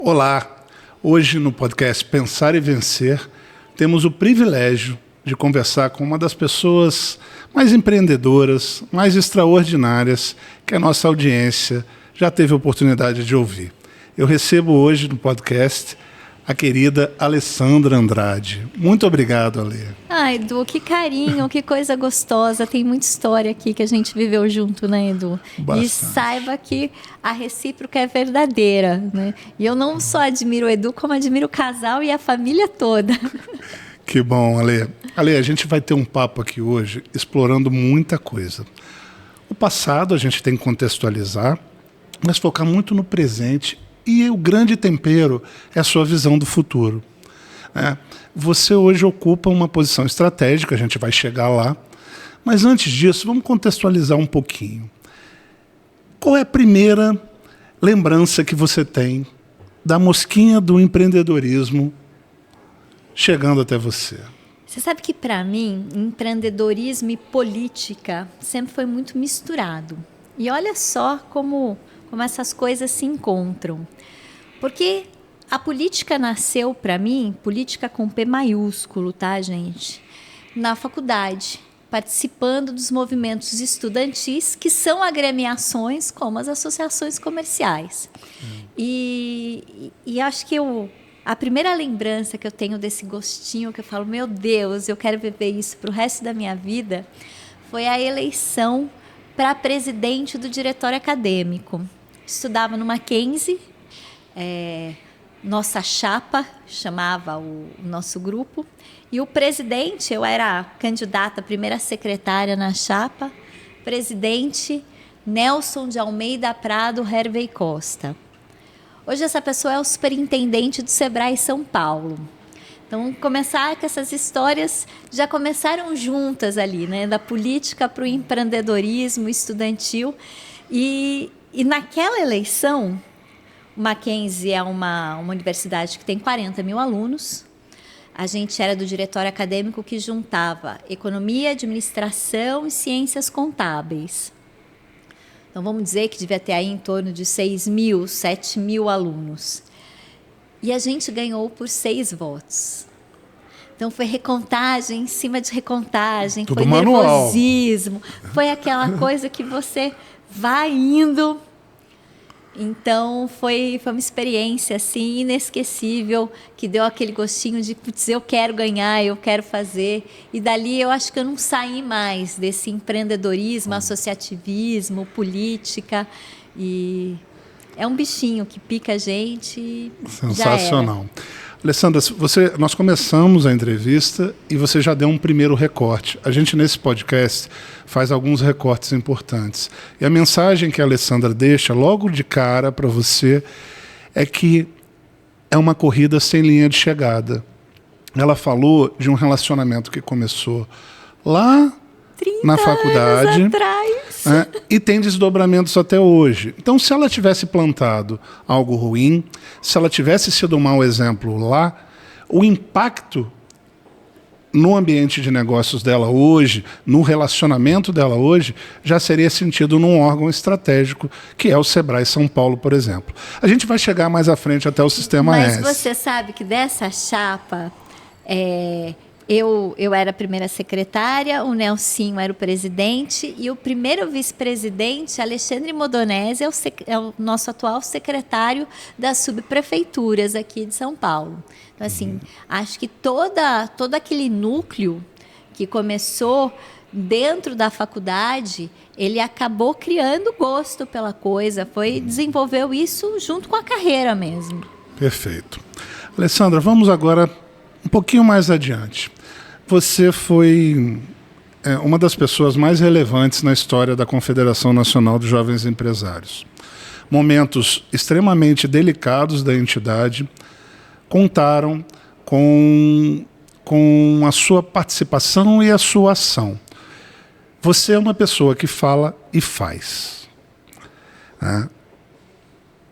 Olá! Hoje no podcast Pensar e Vencer, temos o privilégio de conversar com uma das pessoas mais empreendedoras, mais extraordinárias que a nossa audiência já teve a oportunidade de ouvir. Eu recebo hoje no podcast a querida Alessandra Andrade. Muito obrigado, Ale. Edu, que carinho, que coisa gostosa. Tem muita história aqui que a gente viveu junto, né, Edu? Bastante. E saiba que a recíproca é verdadeira, né? E eu não só admiro o Edu, como admiro o casal e a família toda. Que bom, Ale. Ale, a gente vai ter um papo aqui hoje explorando muita coisa. O passado a gente tem que contextualizar, mas focar muito no presente. E o grande tempero é a sua visão do futuro. Você hoje ocupa uma posição estratégica, a gente vai chegar lá. Mas antes disso, vamos contextualizar um pouquinho. Qual é a primeira lembrança que você tem da mosquinha do empreendedorismo chegando até você? Você sabe que, para mim, empreendedorismo e política sempre foi muito misturado. E olha só como essas coisas se encontram. Porque a política nasceu, para mim, política com P maiúsculo, tá, gente? Na faculdade, participando dos movimentos estudantis, que são agremiações como as associações comerciais. E acho que a primeira lembrança que eu tenho desse gostinho, que eu falo, meu Deus, eu quero viver isso para o resto da minha vida, foi a eleição para presidente do diretório acadêmico. Estudava no Mackenzie, nossa chapa chamava o nosso grupo, e o presidente, eu era candidata, primeira secretária na chapa, presidente Nelson de Almeida Prado Hervey Costa. Hoje essa pessoa é o superintendente do Sebrae São Paulo. Então, começar com essas histórias já começaram juntas ali, né? Da política para o empreendedorismo estudantil. E naquela eleição, o Mackenzie é uma universidade que tem 40 mil alunos. A gente era do diretório acadêmico que juntava economia, administração e ciências contábeis. Então, vamos dizer que devia ter aí em torno de 6 mil, 7 mil alunos. E a gente ganhou por 6 votos. Então, foi recontagem em cima de recontagem, tudo foi manual. Nervosismo, foi aquela coisa que você vai indo. Então, foi uma experiência assim, inesquecível, que deu aquele gostinho de, putz, eu quero ganhar, eu quero fazer. E dali eu acho que eu não saí mais desse empreendedorismo, associativismo, política. E é um bichinho que pica a gente e sensacional. Alessandra, nós começamos a entrevista e você já deu um primeiro recorte. A gente, nesse podcast, faz alguns recortes importantes. E a mensagem que a Alessandra deixa logo de cara para você é que é uma corrida sem linha de chegada. Ela falou de um relacionamento que começou lá na faculdade, anos atrás. E tem desdobramentos até hoje. Então, se ela tivesse plantado algo ruim, se ela tivesse sido um mau exemplo lá, o impacto no ambiente de negócios dela hoje, no relacionamento dela hoje, já seria sentido num órgão estratégico, que é o Sebrae São Paulo, por exemplo. A gente vai chegar mais à frente até o Sistema S. Mas você sabe que dessa chapa... Eu era a primeira secretária, o Nelsinho era o presidente e o primeiro vice-presidente, Alexandre Modonese, é o nosso atual secretário das subprefeituras aqui de São Paulo. Então, assim, acho que todo aquele núcleo que começou dentro da faculdade, ele acabou criando gosto pela coisa, desenvolveu isso junto com a carreira mesmo. Perfeito. Alessandra, vamos agora um pouquinho mais adiante. Você foi uma das pessoas mais relevantes na história da Confederação Nacional de Jovens Empresários. Momentos extremamente delicados da entidade contaram com a sua participação e a sua ação. Você é uma pessoa que fala e faz.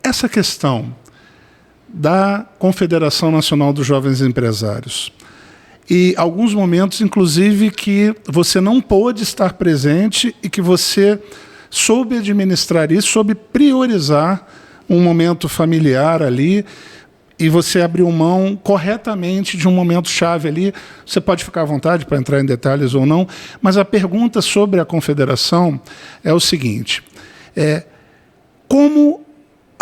Essa questão da Confederação Nacional dos Jovens Empresários, e alguns momentos, inclusive, que você não pôde estar presente e que você soube administrar isso, soube priorizar um momento familiar ali, e você abriu mão corretamente de um momento-chave ali. Você pode ficar à vontade para entrar em detalhes ou não, mas a pergunta sobre a confederação é o seguinte, como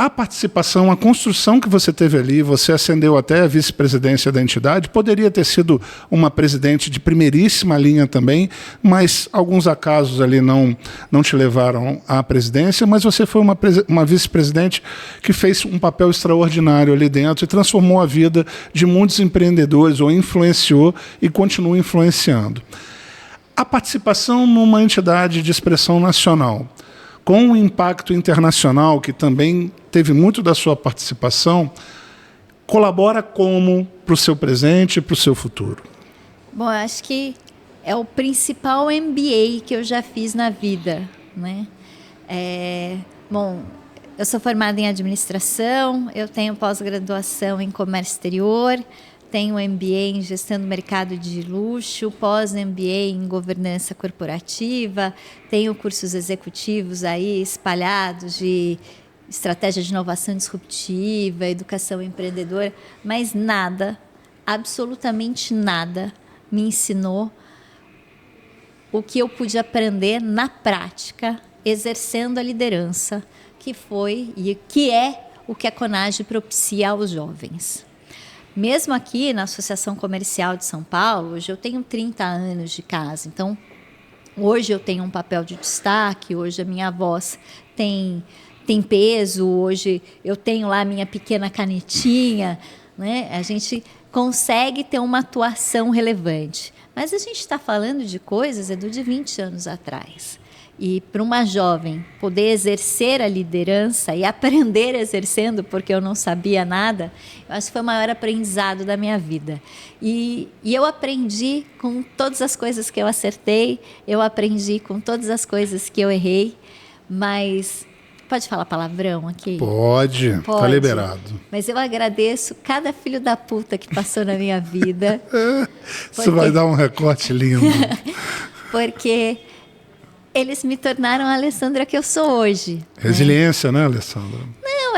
a participação, a construção que você teve ali, você ascendeu até a vice-presidência da entidade, poderia ter sido uma presidente de primeiríssima linha também, mas alguns acasos ali não te levaram à presidência, mas você foi uma vice-presidente que fez um papel extraordinário ali dentro e transformou a vida de muitos empreendedores, ou influenciou e continua influenciando. A participação numa entidade de expressão nacional, com o impacto internacional, que também teve muito da sua participação, colabora como para o seu presente e para o seu futuro? Bom, eu acho que é o principal MBA que eu já fiz na vida, né? Bom, eu sou formada em administração, eu tenho pós-graduação em comércio exterior, tenho MBA em gestão do mercado de luxo, pós-MBA em governança corporativa, tenho cursos executivos aí espalhados de estratégia de inovação disruptiva, educação empreendedora, mas nada, absolutamente nada, me ensinou o que eu pude aprender na prática, exercendo a liderança, que foi e que é o que a CONAGE propicia aos jovens. Mesmo aqui na Associação Comercial de São Paulo, hoje eu tenho 30 anos de casa, então hoje eu tenho um papel de destaque, hoje a minha voz tem peso, hoje eu tenho lá a minha pequena canetinha, né? A gente consegue ter uma atuação relevante. Mas a gente está falando de coisas de 20 anos atrás. E para uma jovem poder exercer a liderança e aprender exercendo, porque eu não sabia nada, eu acho que foi o maior aprendizado da minha vida. E eu aprendi com todas as coisas que eu acertei, eu aprendi com todas as coisas que eu errei, mas... Pode falar palavrão aqui? Pode, tá liberado. Mas eu agradeço cada filho da puta que passou na minha vida. Isso vai dar um recorte lindo. Porque eles me tornaram a Alessandra que eu sou hoje. Resiliência, né, Alessandra? Não,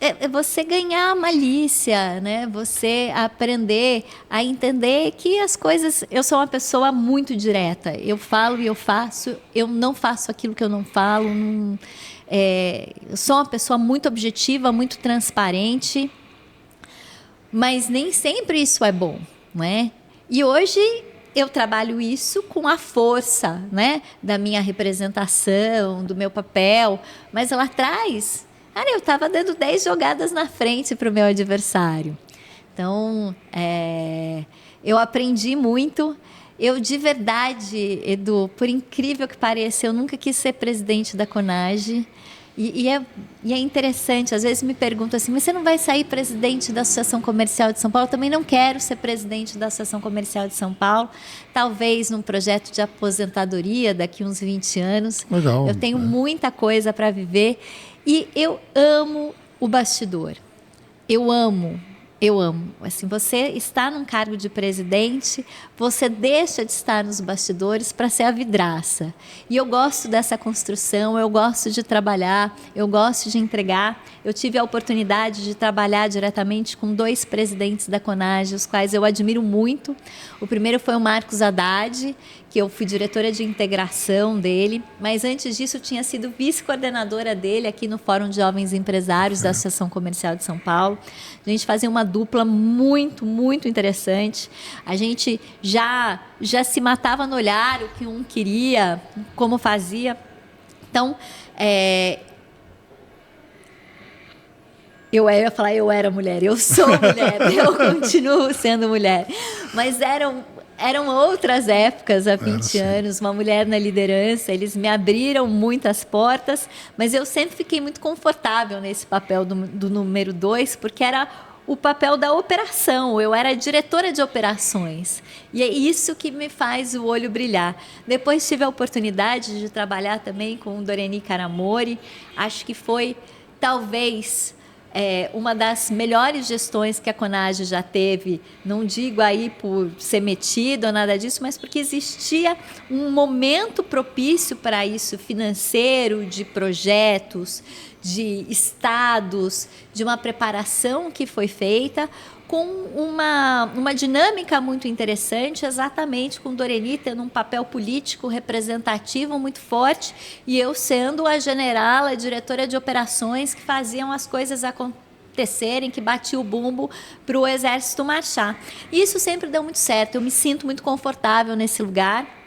é você ganhar a malícia, né? Você aprender a entender que as coisas... Eu sou uma pessoa muito direta. Eu falo e eu faço. Eu não faço aquilo que eu não falo. Eu sou uma pessoa muito objetiva, muito transparente. Mas nem sempre isso é bom, não é? E hoje eu trabalho isso com a força, né, da minha representação, do meu papel. Mas lá atrás... Cara, eu estava dando 10 jogadas na frente para o meu adversário. Então, eu aprendi muito. Eu, de verdade, Edu, por incrível que pareça, eu nunca quis ser presidente da CONAGE. E é interessante, às vezes me perguntam assim, mas você não vai sair presidente da Associação Comercial de São Paulo? Eu também não quero ser presidente da Associação Comercial de São Paulo. Talvez num projeto de aposentadoria daqui uns 20 anos. Legal. Eu tenho muita coisa para viver. E eu amo o bastidor. Eu amo. Assim, você está num cargo de presidente, você deixa de estar nos bastidores para ser a vidraça. E eu gosto dessa construção, eu gosto de trabalhar, eu gosto de entregar. Eu tive a oportunidade de trabalhar diretamente com 2 presidentes da CONAGE, os quais eu admiro muito. O primeiro foi o Marcos Haddad, que eu fui diretora de integração dele, mas antes disso eu tinha sido vice-coordenadora dele aqui no Fórum de Jovens Empresários da Associação Comercial de São Paulo. A gente fazia uma dupla muito, muito interessante. A gente já se matava no olhar, o que um queria, como fazia. Então, eu ia falar, eu era mulher, eu sou mulher, eu continuo sendo mulher. Mas eram outras épocas, há 20 anos, uma mulher na liderança, eles me abriram muitas portas, mas eu sempre fiquei muito confortável nesse papel do número 2, porque era o papel da operação, eu era diretora de operações, e é isso que me faz o olho brilhar. Depois tive a oportunidade de trabalhar também com o Doreni Caramori, acho que foi, talvez... uma das melhores gestões que a CONAGE já teve, não digo aí por ser metido ou nada disso, mas porque existia um momento propício para isso, financeiro, de projetos, de estados, de uma preparação que foi feita, com uma dinâmica muito interessante, exatamente com Doreni tendo um papel político representativo muito forte, e eu sendo a general, a diretora de operações que faziam as coisas acontecerem, que batia o bumbo para o exército marchar. Isso sempre deu muito certo, eu me sinto muito confortável nesse lugar.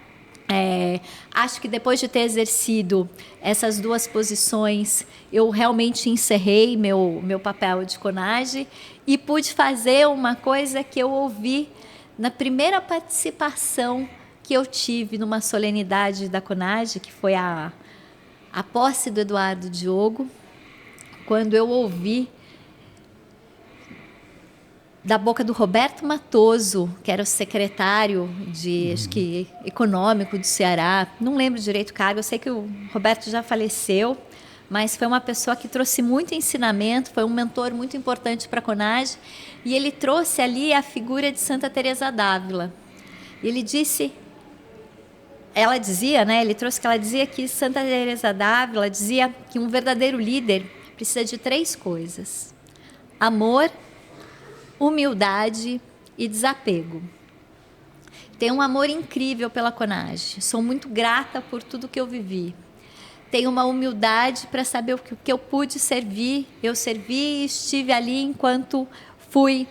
Acho que depois de ter exercido essas duas posições, eu realmente encerrei meu papel de CONAGE e pude fazer uma coisa que eu ouvi na primeira participação que eu tive numa solenidade da CONAGE, que foi a posse do Eduardo Diogo, quando eu ouvi da boca do Roberto Matoso, que era o secretário de, acho que, econômico do Ceará. Não lembro direito o cargo, eu sei que o Roberto já faleceu, mas foi uma pessoa que trouxe muito ensinamento, foi um mentor muito importante para a CONAGE, e ele trouxe ali a figura de Santa Teresa d'Ávila. Ele disse, ela dizia, né, ele trouxe que ela dizia que Santa Teresa d'Ávila dizia que um verdadeiro líder precisa de 3 coisas: amor, humildade e desapego. Tenho um amor incrível pela CONAGE. Sou muito grata por tudo que eu vivi. Tenho uma humildade para saber o que eu pude servir. Eu servi e estive ali enquanto fui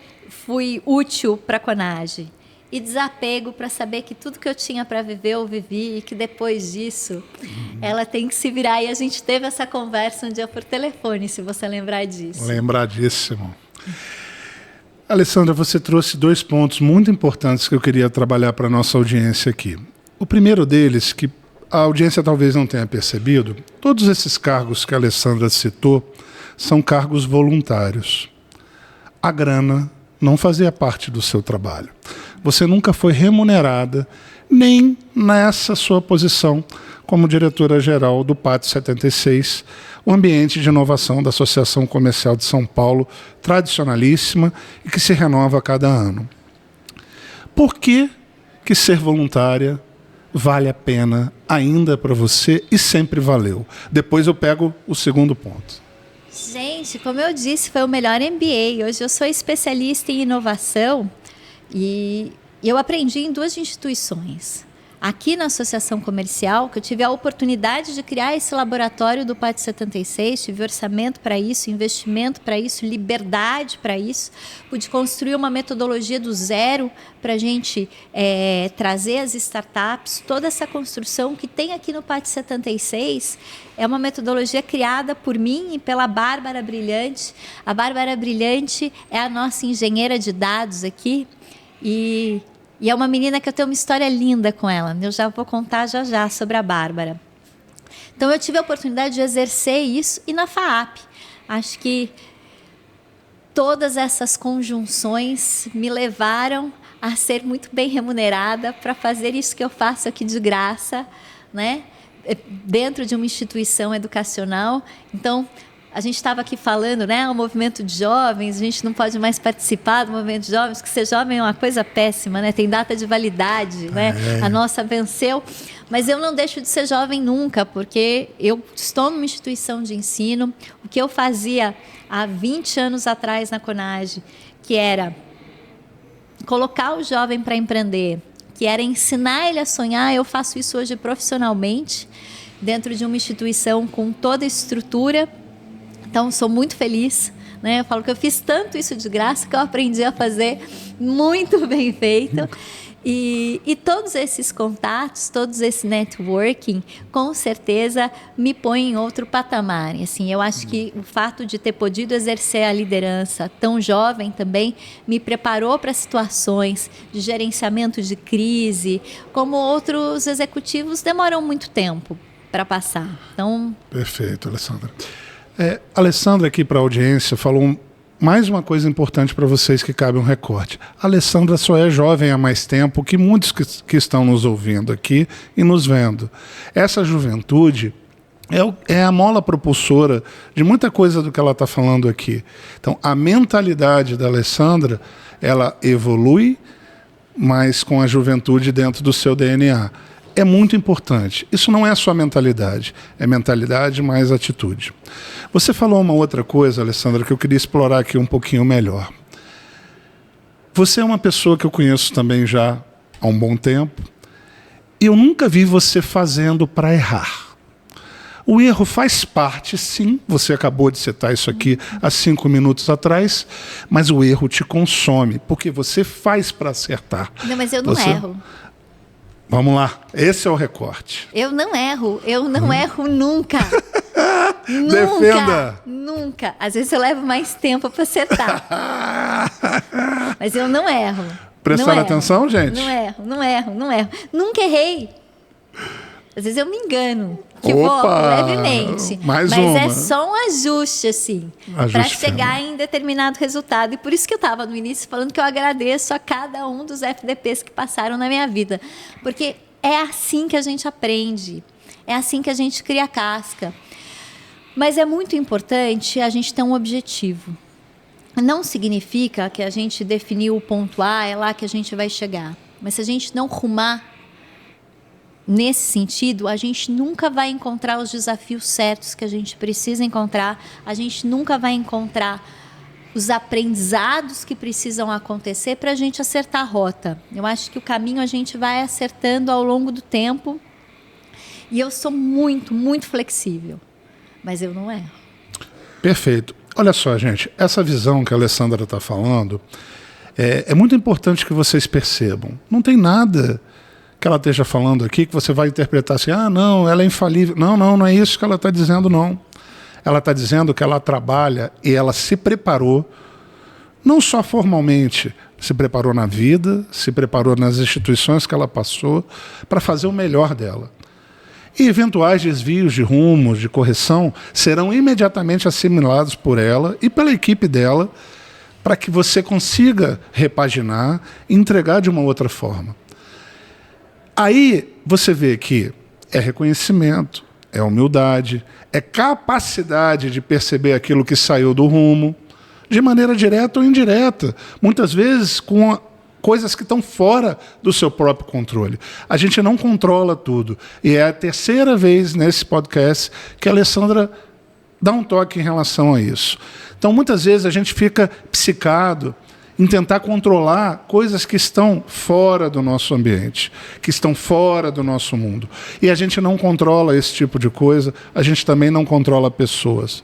útil para a CONAGE. E desapego para saber que tudo que eu tinha para viver, eu vivi, e que depois disso, ela tem que se virar. E a gente teve essa conversa um dia por telefone, se você lembrar disso. Lembradíssimo. Alessandra, você trouxe 2 pontos muito importantes que eu queria trabalhar para a nossa audiência aqui. O primeiro deles, que a audiência talvez não tenha percebido, todos esses cargos que a Alessandra citou são cargos voluntários. A grana não fazia parte do seu trabalho. Você nunca foi remunerada, nem nessa sua posição como diretora-geral do PAT 76, o ambiente de inovação da Associação Comercial de São Paulo, tradicionalíssima e que se renova a cada ano. Por que ser voluntária vale a pena ainda para você e sempre valeu? Depois eu pego o segundo ponto. Gente, como eu disse, foi o melhor MBA. Hoje eu sou especialista em inovação e eu aprendi em 2 instituições. Aqui na Associação Comercial, que eu tive a oportunidade de criar esse laboratório do PAT 76, tive orçamento para isso, investimento para isso, liberdade para isso, pude construir uma metodologia do zero para a gente trazer as startups, toda essa construção que tem aqui no PAT 76 é uma metodologia criada por mim e pela Bárbara Brilhante. A Bárbara Brilhante é a nossa engenheira de dados aqui e é uma menina que eu tenho uma história linda com ela. Eu já vou contar já sobre a Bárbara. Então, eu tive a oportunidade de exercer isso e na FAAP. Acho que todas essas conjunções me levaram a ser muito bem remunerada para fazer isso que eu faço aqui de graça, né? Dentro de uma instituição educacional. Então, a gente estava aqui falando, né, o movimento de jovens, a gente não pode mais participar do movimento de jovens, que ser jovem é uma coisa péssima, né? Tem data de validade, né? A nossa venceu, mas eu não deixo de ser jovem nunca, porque eu estou numa instituição de ensino. O que eu fazia há 20 anos atrás na CONAGE, que era colocar o jovem para empreender, que era ensinar ele a sonhar, eu faço isso hoje profissionalmente, dentro de uma instituição com toda a estrutura. Então, sou muito feliz, né? Eu falo que eu fiz tanto isso de graça que eu aprendi a fazer muito bem feito. E todos esses contatos, todo esse networking, com certeza me põe em outro patamar. Assim, eu acho que o fato de ter podido exercer a liderança tão jovem também me preparou para situações de gerenciamento de crise, como outros executivos demoram muito tempo para passar. Então... Perfeito, Alessandra. Alessandra, aqui para a audiência, falou mais uma coisa importante para vocês que cabe um recorte. A Alessandra só é jovem há mais tempo que muitos que estão nos ouvindo aqui e nos vendo. Essa juventude é a mola propulsora de muita coisa do que ela está falando aqui. Então, a mentalidade da Alessandra, ela evolui, mas com a juventude dentro do seu DNA. é muito importante. Isso não é só mentalidade, é mentalidade mais atitude. Você falou uma outra coisa, Alessandra, que eu queria explorar aqui um pouquinho melhor. Você é uma pessoa que eu conheço também já há um bom tempo, e eu nunca vi você fazendo para errar. O erro faz parte, sim, você acabou de citar isso aqui há 5 minutos atrás, mas o erro te consome, porque você faz para acertar. Não, mas eu não erro. Vamos lá, esse é o recorte. Eu não erro nunca. Defenda! Nunca. Às vezes eu levo mais tempo para acertar. Mas eu não erro. Prestaram atenção, gente? Não erro. Nunca errei. Às vezes eu me engano, que Opa! vou levemente. Mais mas uma. é só um ajuste, assim, para chegar em determinado resultado. E por isso que eu estava no início falando que eu agradeço a cada um dos FDPs que passaram na minha vida. Porque é assim que a gente aprende, é assim que a gente cria casca. Mas é muito importante a gente ter um objetivo. Não significa que a gente definiu o ponto A, é lá que a gente vai chegar. Mas se a gente não rumar nesse sentido, a gente nunca vai encontrar os desafios certos que a gente precisa encontrar, a gente nunca vai encontrar os aprendizados que precisam acontecer para a gente acertar a rota. Eu acho que o caminho a gente vai acertando ao longo do tempo, e eu sou muito, muito flexível, mas eu não erro. Perfeito. Olha só, gente, essa visão que a Alessandra está falando é muito importante que vocês percebam. Não tem nada que ela esteja falando aqui que você vai interpretar assim, não, ela é infalível. Não é isso que ela está dizendo, não. Ela está dizendo que ela trabalha e ela se preparou, não só formalmente, se preparou na vida, se preparou nas instituições que ela passou, para fazer o melhor dela. E eventuais desvios de rumos, de correção, serão imediatamente assimilados por ela e pela equipe dela, para que você consiga repaginar e entregar de uma outra forma. Aí você vê que é reconhecimento, é humildade, é capacidade de perceber aquilo que saiu do rumo, de maneira direta ou indireta, muitas vezes com coisas que estão fora do seu próprio controle. A gente não controla tudo. E é a terceira vez nesse podcast que a Alessandra dá um toque em relação a isso. Então, muitas vezes a gente fica psicado em tentar controlar coisas que estão fora do nosso ambiente, que estão fora do nosso mundo. E a gente não controla esse tipo de coisa, a gente também não controla pessoas.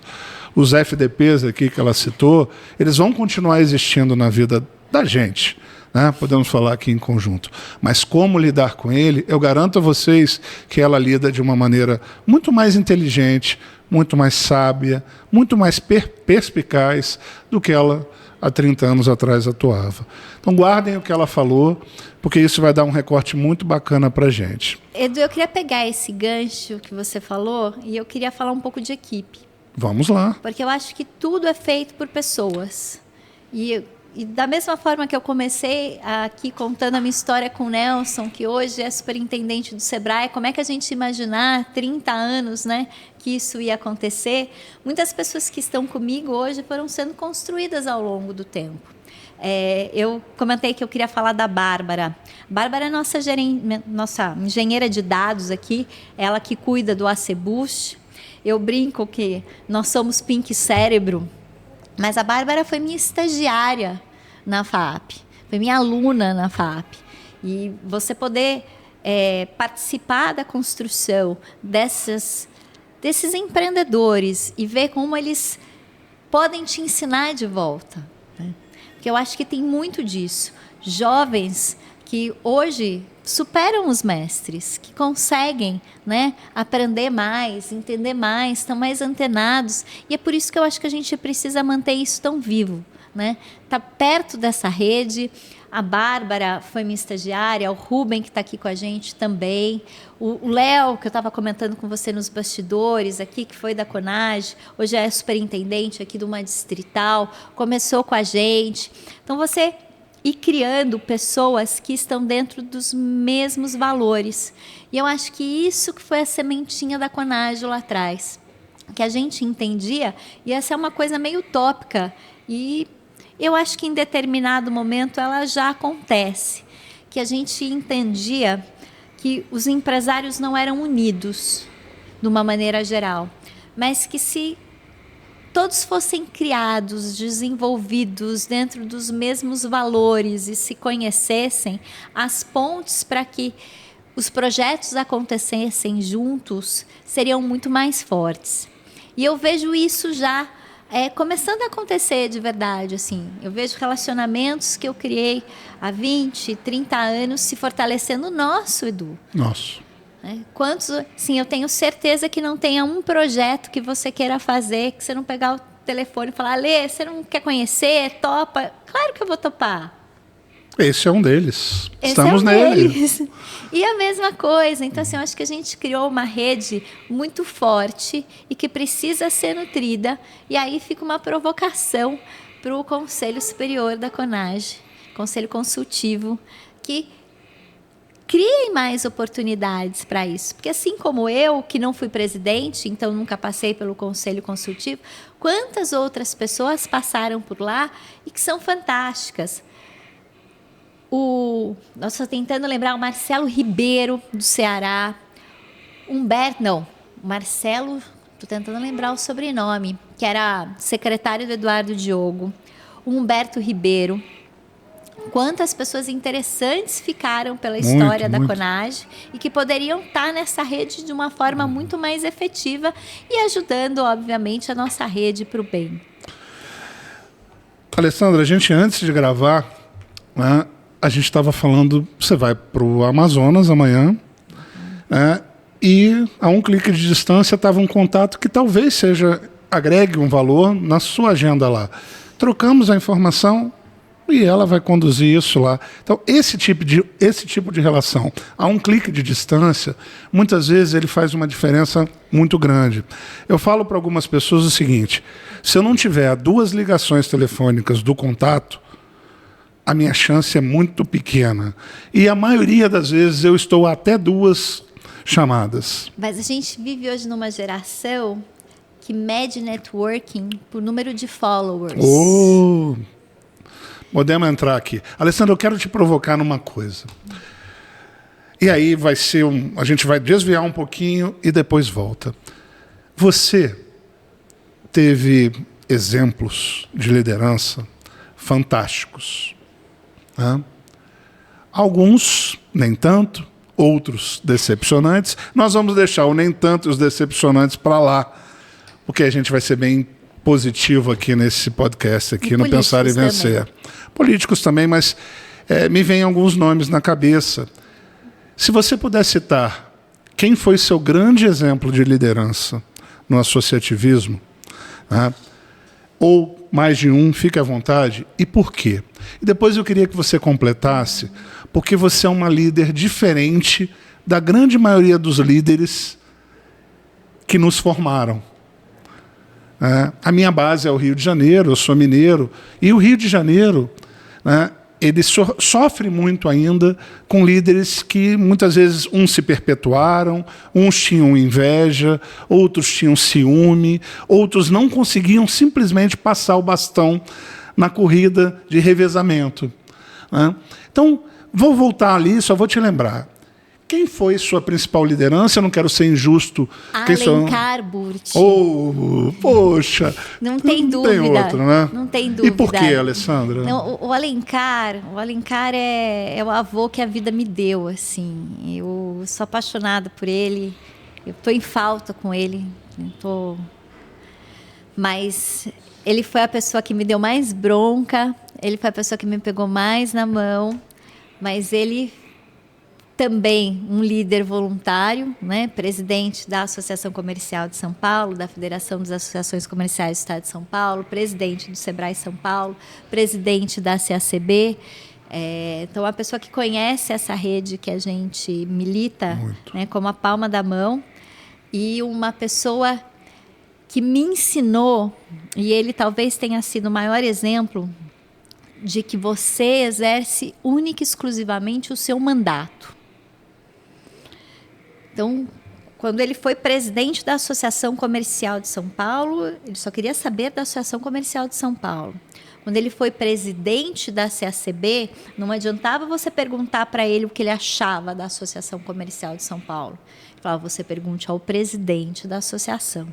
Os FDPs aqui que ela citou, eles vão continuar existindo na vida da gente, né? Podemos falar aqui em conjunto. Mas como lidar com ele, eu garanto a vocês que ela lida de uma maneira muito mais inteligente, muito mais sábia, muito mais perspicaz do que ela há 30 anos atrás atuava. Então guardem o que ela falou, porque isso vai dar um recorte muito bacana para a gente. Edu, eu queria pegar esse gancho que você falou e eu queria falar um pouco de equipe. Vamos lá. Porque eu acho que tudo é feito por pessoas. E da mesma forma que eu comecei aqui contando a minha história com o Nelson, que hoje é superintendente do Sebrae, como é que a gente imaginar 30 anos, né, que isso ia acontecer? Muitas pessoas que estão comigo hoje foram sendo construídas ao longo do tempo. Eu comentei que eu queria falar da Bárbara. Bárbara é nossa engenheira de dados aqui, ela que cuida do ACBUS. Eu brinco que nós somos Pink Cérebro, mas a Bárbara foi minha estagiária na FAAP, foi minha aluna na FAAP. E você poder participar da construção desses empreendedores e ver como eles podem te ensinar de volta, né? Porque eu acho que tem muito disso. Jovens que hoje superam os mestres, que conseguem, né, aprender mais, entender mais, estão mais antenados. E é por isso que eu acho que a gente precisa manter isso tão vivo, né? Tá perto dessa rede. A Bárbara foi minha estagiária, o Rubem, que está aqui com a gente também, o Léo, que eu estava comentando com você nos bastidores aqui, que foi da CONAGE, hoje é superintendente aqui de uma distrital, começou com a gente. Então, você ir criando pessoas que estão dentro dos mesmos valores. E eu acho que isso que foi a sementinha da CONAGE lá atrás, que a gente entendia, e essa é uma coisa meio utópica, e eu acho que em determinado momento ela já acontece, que a gente entendia que os empresários não eram unidos de uma maneira geral, mas que se todos fossem criados, desenvolvidos dentro dos mesmos valores e se conhecessem, as pontes para que os projetos acontecessem juntos seriam muito mais fortes. E eu vejo isso já começando a acontecer de verdade. Assim. Eu vejo relacionamentos que eu criei há 20, 30 anos se fortalecendo nosso, Edu. Nosso. Quantos, sim, eu tenho certeza que não tenha um projeto que você queira fazer, que você não pegar o telefone e falar, Alê, você não quer conhecer? Topa? Claro que eu vou topar. Esse é um deles. Estamos nele. Deles. E a mesma coisa. Então, assim, eu acho que a gente criou uma rede muito forte e que precisa ser nutrida. E aí fica uma provocação para o Conselho Superior da CONAGE, Conselho Consultivo, que criem mais oportunidades para isso. Porque assim como eu, que não fui presidente, então nunca passei pelo Conselho Consultivo, quantas outras pessoas passaram por lá e que são fantásticas. Nós estou tentando lembrar o Marcelo Ribeiro, do Ceará. Marcelo, estou tentando lembrar o sobrenome, que era secretário do Eduardo Diogo. O Humberto Ribeiro. Quantas pessoas interessantes ficaram pela história da CONAGE e que poderiam estar nessa rede de uma forma muito mais efetiva e ajudando, obviamente, a nossa rede para o bem. Alessandra, a gente antes de gravar, né, a gente estava falando, você vai para o Amazonas amanhã, né, e a um clique de distância estava um contato que talvez agregue um valor na sua agenda lá. Trocamos a informação e ela vai conduzir isso lá. Então, esse tipo de relação, a um clique de distância, muitas vezes ele faz uma diferença muito grande. Eu falo para algumas pessoas o seguinte, se eu não tiver 2 ligações telefônicas do contato, a minha chance é muito pequena. E a maioria das vezes eu estou até 2 chamadas. Mas a gente vive hoje numa geração que mede networking por número de followers. Podemos entrar aqui. Alessandra, eu quero te provocar numa coisa. E aí a gente vai desviar um pouquinho e depois volta. Você teve exemplos de liderança fantásticos. Né? Alguns, nem tanto, outros decepcionantes. Nós vamos deixar o nem tanto e os decepcionantes para lá, porque a gente vai ser bem positivo aqui nesse podcast, aqui no Pensar e Vencer. Também. Políticos também, mas me vêm alguns nomes na cabeça. Se você puder citar quem foi seu grande exemplo de liderança no associativismo, né? Ou mais de um, fique à vontade, e por quê? E depois eu queria que você completasse, porque você é uma líder diferente da grande maioria dos líderes que nos formaram. A minha base é o Rio de Janeiro, eu sou mineiro, e o Rio de Janeiro, né, ele sofre muito ainda com líderes que muitas vezes uns se perpetuaram, uns tinham inveja, outros tinham ciúme, outros não conseguiam simplesmente passar o bastão na corrida de revezamento. Né? Então, vou voltar ali, só vou te lembrar. Quem foi sua principal liderança? Eu não quero ser injusto. Alencar Burti. Poxa. Não tem dúvida. Tem outro, né? Não tem dúvida. E por quê, Alessandra? Não, o Alencar é o avô que a vida me deu, assim. Eu sou apaixonada por ele. Eu estou em falta com ele. Mas ele foi a pessoa que me deu mais bronca. Ele foi a pessoa que me pegou mais na mão. Mas ele também um líder voluntário, né? Presidente da Associação Comercial de São Paulo, da Federação das Associações Comerciais do Estado de São Paulo, presidente do Sebrae São Paulo, presidente da CACB. Então, uma pessoa que conhece essa rede que a gente milita, né, como a palma da mão, e uma pessoa que me ensinou, e ele talvez tenha sido o maior exemplo, de que você exerce única e exclusivamente o seu mandato. Então, quando ele foi presidente da Associação Comercial de São Paulo, ele só queria saber da Associação Comercial de São Paulo. Quando ele foi presidente da CACB, não adiantava você perguntar para ele o que ele achava da Associação Comercial de São Paulo. Ele falava, você pergunte ao presidente da associação.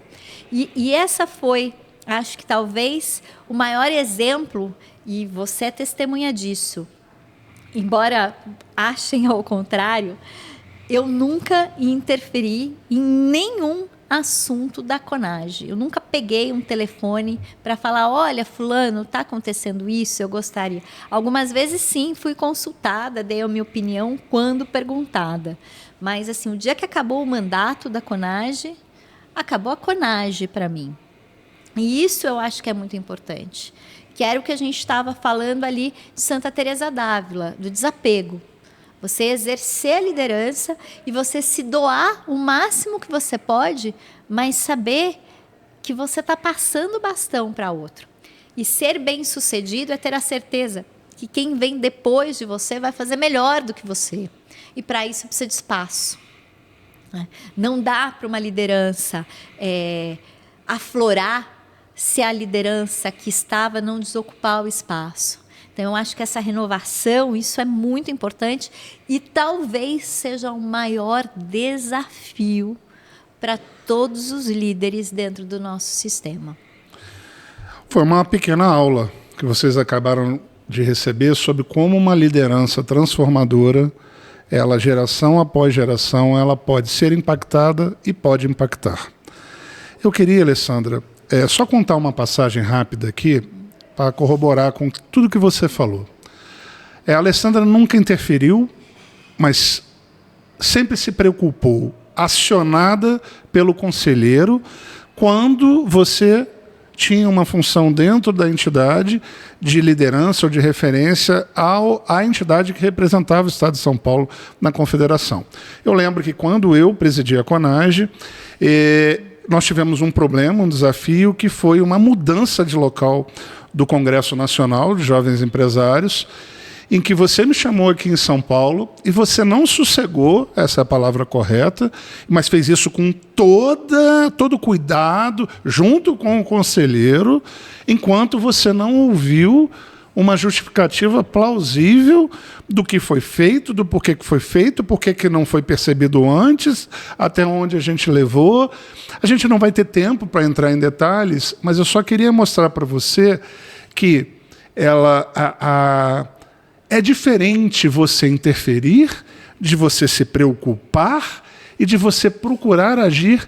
E essa foi, acho que talvez, o maior exemplo, e você é testemunha disso. Embora achem ao contrário, eu nunca interferi em nenhum assunto da CONAGE. Eu nunca peguei um telefone para falar, olha, fulano, está acontecendo isso, eu gostaria. Algumas vezes, sim, fui consultada, dei a minha opinião quando perguntada. Mas, assim, o dia que acabou o mandato da CONAGE, acabou a CONAGE para mim. E isso eu acho que é muito importante. Que era o que a gente estava falando ali de Santa Teresa d'Ávila, do desapego. Você exercer a liderança e você se doar o máximo que você pode, mas saber que você está passando o bastão para outro. E ser bem-sucedido é ter a certeza que quem vem depois de você vai fazer melhor do que você. E para isso precisa de espaço. Não dá para uma liderança aflorar se a liderança que estava não desocupar o espaço. Então, eu acho que essa renovação, isso é muito importante e talvez seja o maior desafio para todos os líderes dentro do nosso sistema. Foi uma pequena aula que vocês acabaram de receber sobre como uma liderança transformadora, ela geração após geração, ela pode ser impactada e pode impactar. Eu queria, Alessandra, só contar uma passagem rápida aqui, para corroborar com tudo que você falou. A Alessandra nunca interferiu, mas sempre se preocupou, acionada pelo conselheiro, quando você tinha uma função dentro da entidade de liderança ou de referência à entidade que representava o Estado de São Paulo na Confederação. Eu lembro que quando eu presidi a CONAGE, nós tivemos um problema, um desafio, que foi uma mudança de local do Congresso Nacional de Jovens Empresários, em que você me chamou aqui em São Paulo e você não sossegou, essa é a palavra correta, mas fez isso com todo cuidado, junto com o conselheiro, enquanto você não ouviu uma justificativa plausível do que foi feito, do porquê que foi feito, porquê que não foi percebido antes, até onde a gente levou. A gente não vai ter tempo para entrar em detalhes, mas eu só queria mostrar para você que é diferente você interferir, de você se preocupar e de você procurar agir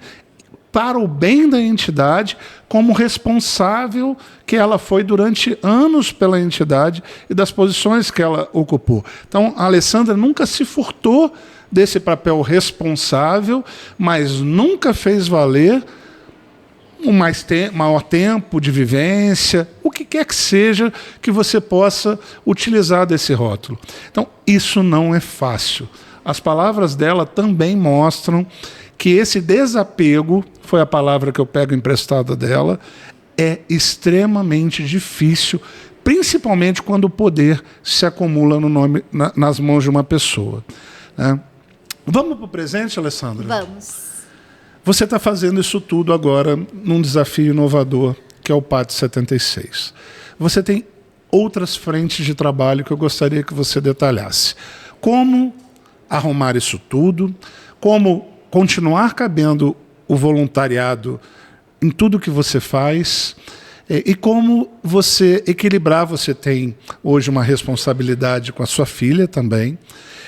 para o bem da entidade, como responsável que ela foi durante anos pela entidade e das posições que ela ocupou. Então, a Alessandra nunca se furtou desse papel responsável, mas nunca fez valer um maior tempo de vivência, o que quer que seja que você possa utilizar desse rótulo. Então, isso não é fácil. As palavras dela também mostram que esse desapego, foi a palavra que eu pego emprestada dela, é extremamente difícil, principalmente quando o poder se acumula nas mãos de uma pessoa. Né? Vamos para o presente, Alessandra? Vamos. Você está fazendo isso tudo agora num desafio inovador, que é o PAT 76. Você tem outras frentes de trabalho que eu gostaria que você detalhasse. Como arrumar isso tudo, como continuar cabendo o voluntariado em tudo que você faz e como você equilibrar. Você tem hoje uma responsabilidade com a sua filha também,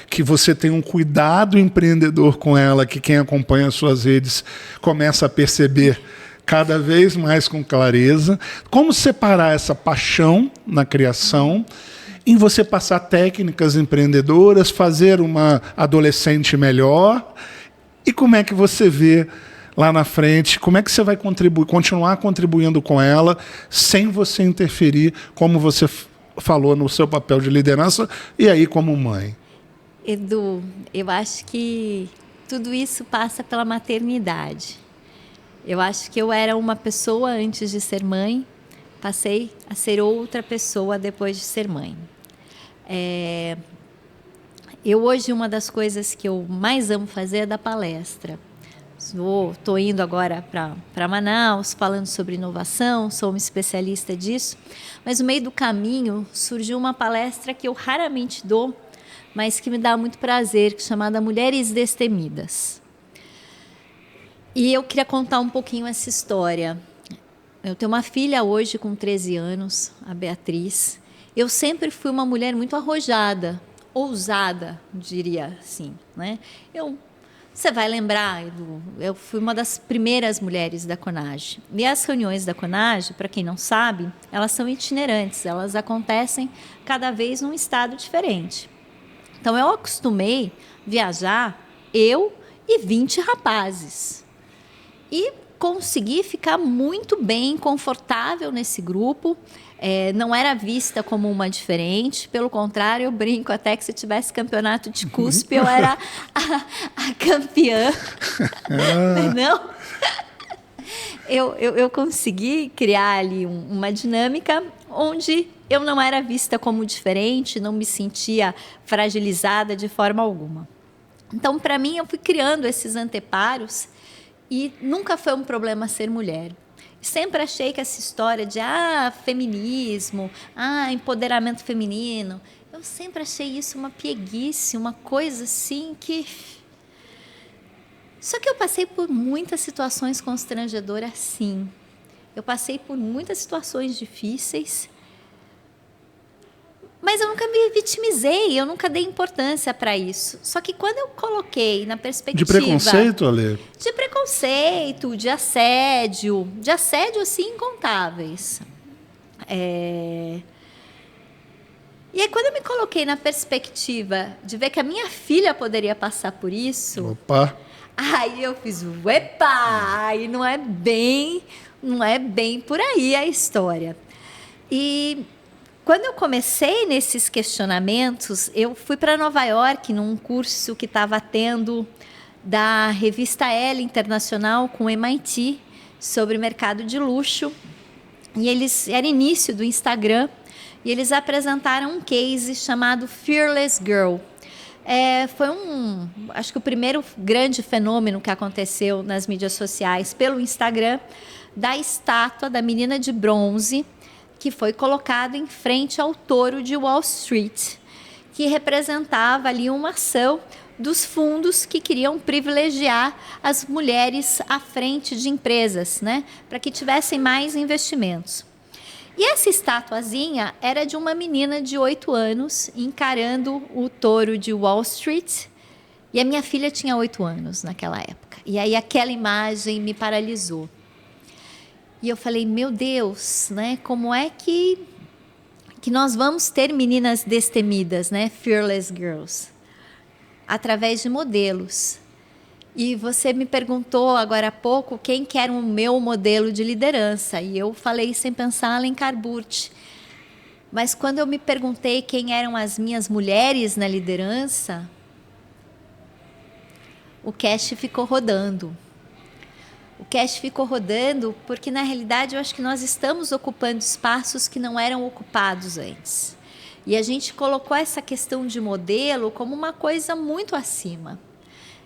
que você tem um cuidado empreendedor com ela, que quem acompanha as suas redes começa a perceber cada vez mais com clareza. Como separar essa paixão na criação em você passar técnicas empreendedoras, fazer uma adolescente melhor. E como é que você vê lá na frente, como é que você vai continuar contribuindo com ela sem você interferir, como você falou, no seu papel de liderança e aí como mãe? Edu, eu acho que tudo isso passa pela maternidade. Eu acho que eu era uma pessoa antes de ser mãe, passei a ser outra pessoa depois de ser mãe. Eu hoje, uma das coisas que eu mais amo fazer é dar palestra Estou indo agora para Manaus, falando sobre inovação, sou uma especialista disso. Mas no meio do caminho surgiu uma palestra que eu raramente dou, mas que me dá muito prazer, chamada Mulheres Destemidas. E eu queria contar um pouquinho essa história. Eu tenho uma filha hoje com 13 anos, a Beatriz. Eu sempre fui uma mulher muito arrojada, ousada, diria assim, né? Você vai lembrar, eu fui uma das primeiras mulheres da CONAGE. E as reuniões da CONAGE, para quem não sabe, elas são itinerantes, elas acontecem cada vez num estado diferente. Então, eu acostumei viajar, eu e 20 rapazes. E consegui ficar muito bem, confortável nesse grupo. Não era vista como uma diferente, pelo contrário, eu brinco até que se tivesse campeonato de cuspe, eu era a campeã. Não? Eu consegui criar ali uma dinâmica onde eu não era vista como diferente, não me sentia fragilizada de forma alguma. Então, para mim, eu fui criando esses anteparos e nunca foi um problema ser mulher. Sempre achei que essa história de feminismo, empoderamento feminino, eu sempre achei isso uma pieguice, uma coisa assim que... Só que eu passei por muitas situações constrangedoras, sim. Eu passei por muitas situações difíceis, mas eu nunca me vitimizei, eu nunca dei importância para isso. Só que quando eu coloquei na perspectiva... De preconceito, Ale? De preconceito, de assédio assim, incontáveis. E aí, quando eu me coloquei na perspectiva de ver que a minha filha poderia passar por isso... Opa! Aí eu fiz, uepa! E não é bem por aí a história. E... quando eu comecei nesses questionamentos, eu fui para Nova York num curso que estava tendo da revista Elle Internacional com o MIT sobre mercado de luxo. E era início do Instagram e eles apresentaram um case chamado Fearless Girl. Foi acho que o primeiro grande fenômeno que aconteceu nas mídias sociais pelo Instagram, da estátua da menina de bronze que foi colocado em frente ao touro de Wall Street, que representava ali uma ação dos fundos que queriam privilegiar as mulheres à frente de empresas, né, para que tivessem mais investimentos. E essa estatuazinha era de uma menina de 8 anos encarando o touro de Wall Street, e a minha filha tinha 8 anos naquela época. E aí aquela imagem me paralisou. E eu falei, meu Deus, né? Como é que nós vamos ter meninas destemidas, né? Fearless Girls, através de modelos. E você me perguntou agora há pouco quem que era o meu modelo de liderança. E eu falei sem pensar Alencar Burti. Mas quando eu me perguntei quem eram as minhas mulheres na liderança, o cast ficou rodando. O cast ficou rodando porque, na realidade, eu acho que nós estamos ocupando espaços que não eram ocupados antes. E a gente colocou essa questão de modelo como uma coisa muito acima.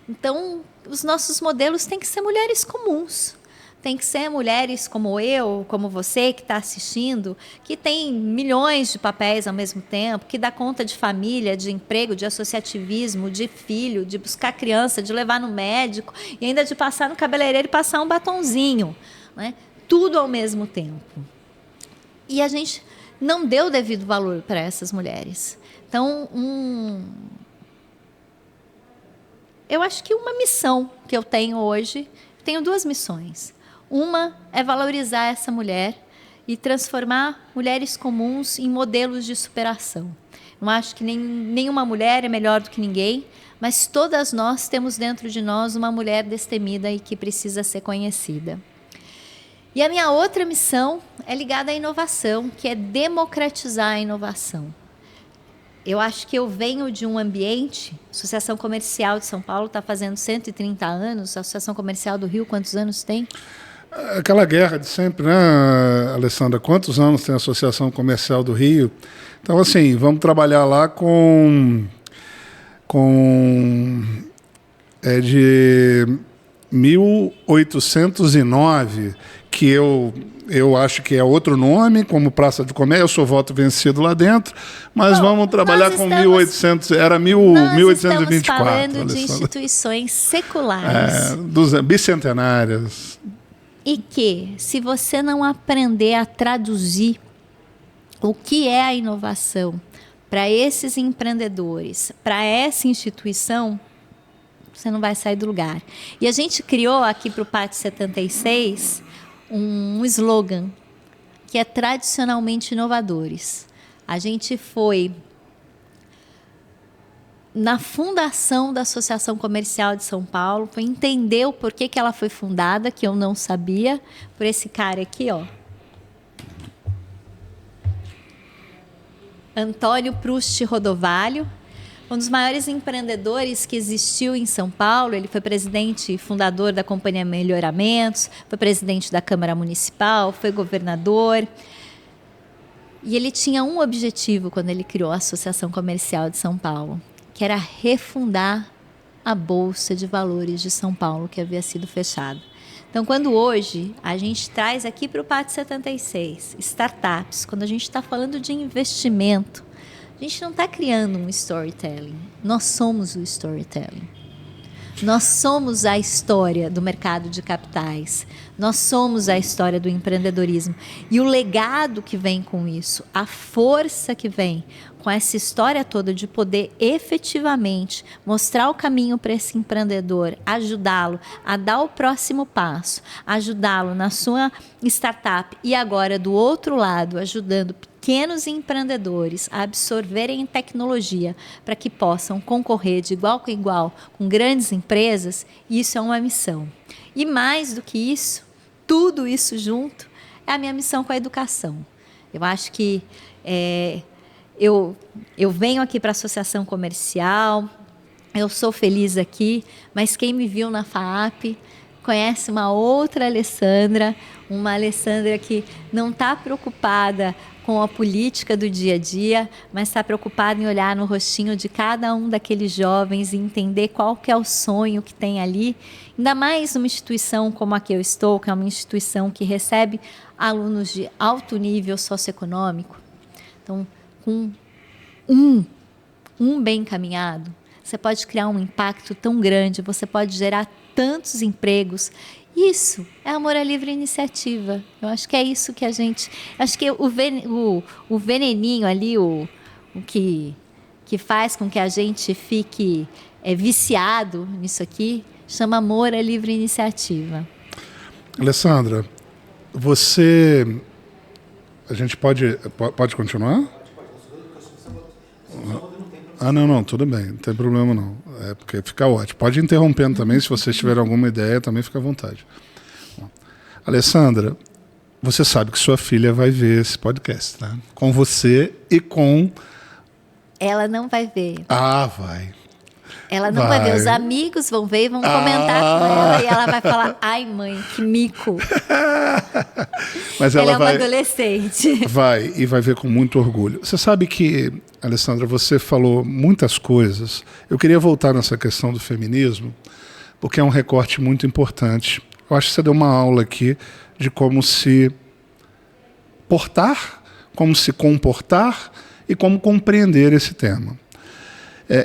Então, os nossos modelos têm que ser mulheres comuns. Tem que ser mulheres como eu, como você que está assistindo, que tem milhões de papéis ao mesmo tempo, que dá conta de família, de emprego, de associativismo, de filho, de buscar criança, de levar no médico e ainda de passar no cabeleireiro e passar um batonzinho, né? Tudo ao mesmo tempo. E a gente não deu devido valor para essas mulheres. Então, eu acho que uma missão que eu tenho hoje, tenho 2 missões. Uma é valorizar essa mulher e transformar mulheres comuns em modelos de superação. Não acho que nenhuma mulher é melhor do que ninguém, mas todas nós temos dentro de nós uma mulher destemida e que precisa ser conhecida. E a minha outra missão é ligada à inovação, que é democratizar a inovação. Eu acho que eu venho de um ambiente, a Associação Comercial de São Paulo está fazendo 130 anos, a Associação Comercial do Rio, quantos anos tem? Aquela guerra de sempre, né, Alessandra? Quantos anos tem a Associação Comercial do Rio? Então, assim, vamos trabalhar lá de 1809, que eu acho que é outro nome, como Praça do Comércio, eu sou voto vencido lá dentro, mas vamos trabalhar com 1800, era 1824. Nós estamos falando de instituições seculares. Bicentenárias. E que, se você não aprender a traduzir o que é a inovação para esses empreendedores, para essa instituição, você não vai sair do lugar. E a gente criou aqui para o Pátio 76 um slogan que é tradicionalmente inovadores. A gente foi na fundação da Associação Comercial de São Paulo, foi entender o porquê que ela foi fundada, que eu não sabia, por esse cara aqui, ó. Antônio Proust Rodovalho, um dos maiores empreendedores que existiu em São Paulo. Ele foi presidente e fundador da Companhia Melhoramentos, foi presidente da Câmara Municipal, foi governador. E ele tinha um objetivo quando ele criou a Associação Comercial de São Paulo, que era refundar a Bolsa de Valores de São Paulo, que havia sido fechada. Então, quando hoje a gente traz aqui para o Pátio 76 startups, quando a gente está falando de investimento, a gente não está criando um storytelling. Nós somos o storytelling. Nós somos a história do mercado de capitais. Nós somos a história do empreendedorismo. E o legado que vem com isso, a força que vem com essa história toda de poder efetivamente mostrar o caminho para esse empreendedor, ajudá-lo a dar o próximo passo, ajudá-lo na sua startup e agora do outro lado, ajudando pequenos empreendedores a absorverem tecnologia para que possam concorrer de igual com igual com grandes empresas, isso é uma missão. E mais do que isso, tudo isso junto, é a minha missão com a educação. Eu acho que eu venho aqui para a Associação Comercial, eu sou feliz aqui, mas quem me viu na FAAP conhece uma outra Alessandra, uma Alessandra que não está preocupada com a política do dia a dia, mas está preocupada em olhar no rostinho de cada um daqueles jovens e entender qual que é o sonho que tem ali. Ainda mais numa instituição como a que eu estou, que é uma instituição que recebe alunos de alto nível socioeconômico. Então, com um bem encaminhado, você pode criar um impacto tão grande, você pode gerar tantos empregos. Isso é amor à livre iniciativa. Eu acho que é isso que a gente... Acho que o veneninho ali, o que faz com que a gente fique viciado nisso aqui, chama amor à livre iniciativa. Alessandra, você... A gente pode continuar? Não, tudo bem, não tem problema não. É porque fica ótimo. Pode ir interrompendo também, se vocês tiverem alguma ideia, também fica à vontade. Bom, Alessandra, você sabe que sua filha vai ver esse podcast, né? Com você e com... Ela não vai ver. Ah, vai. Ela não vai ver. Os amigos vão ver e vão comentar com ela. E ela vai falar, ai mãe, que mico. Mas ela é uma adolescente. Vai, e vai ver com muito orgulho. Você sabe que, Alessandra, você falou muitas coisas. Eu queria voltar nessa questão do feminismo, porque é um recorte muito importante. Eu acho que você deu uma aula aqui de como se portar, como se comportar e como compreender esse tema.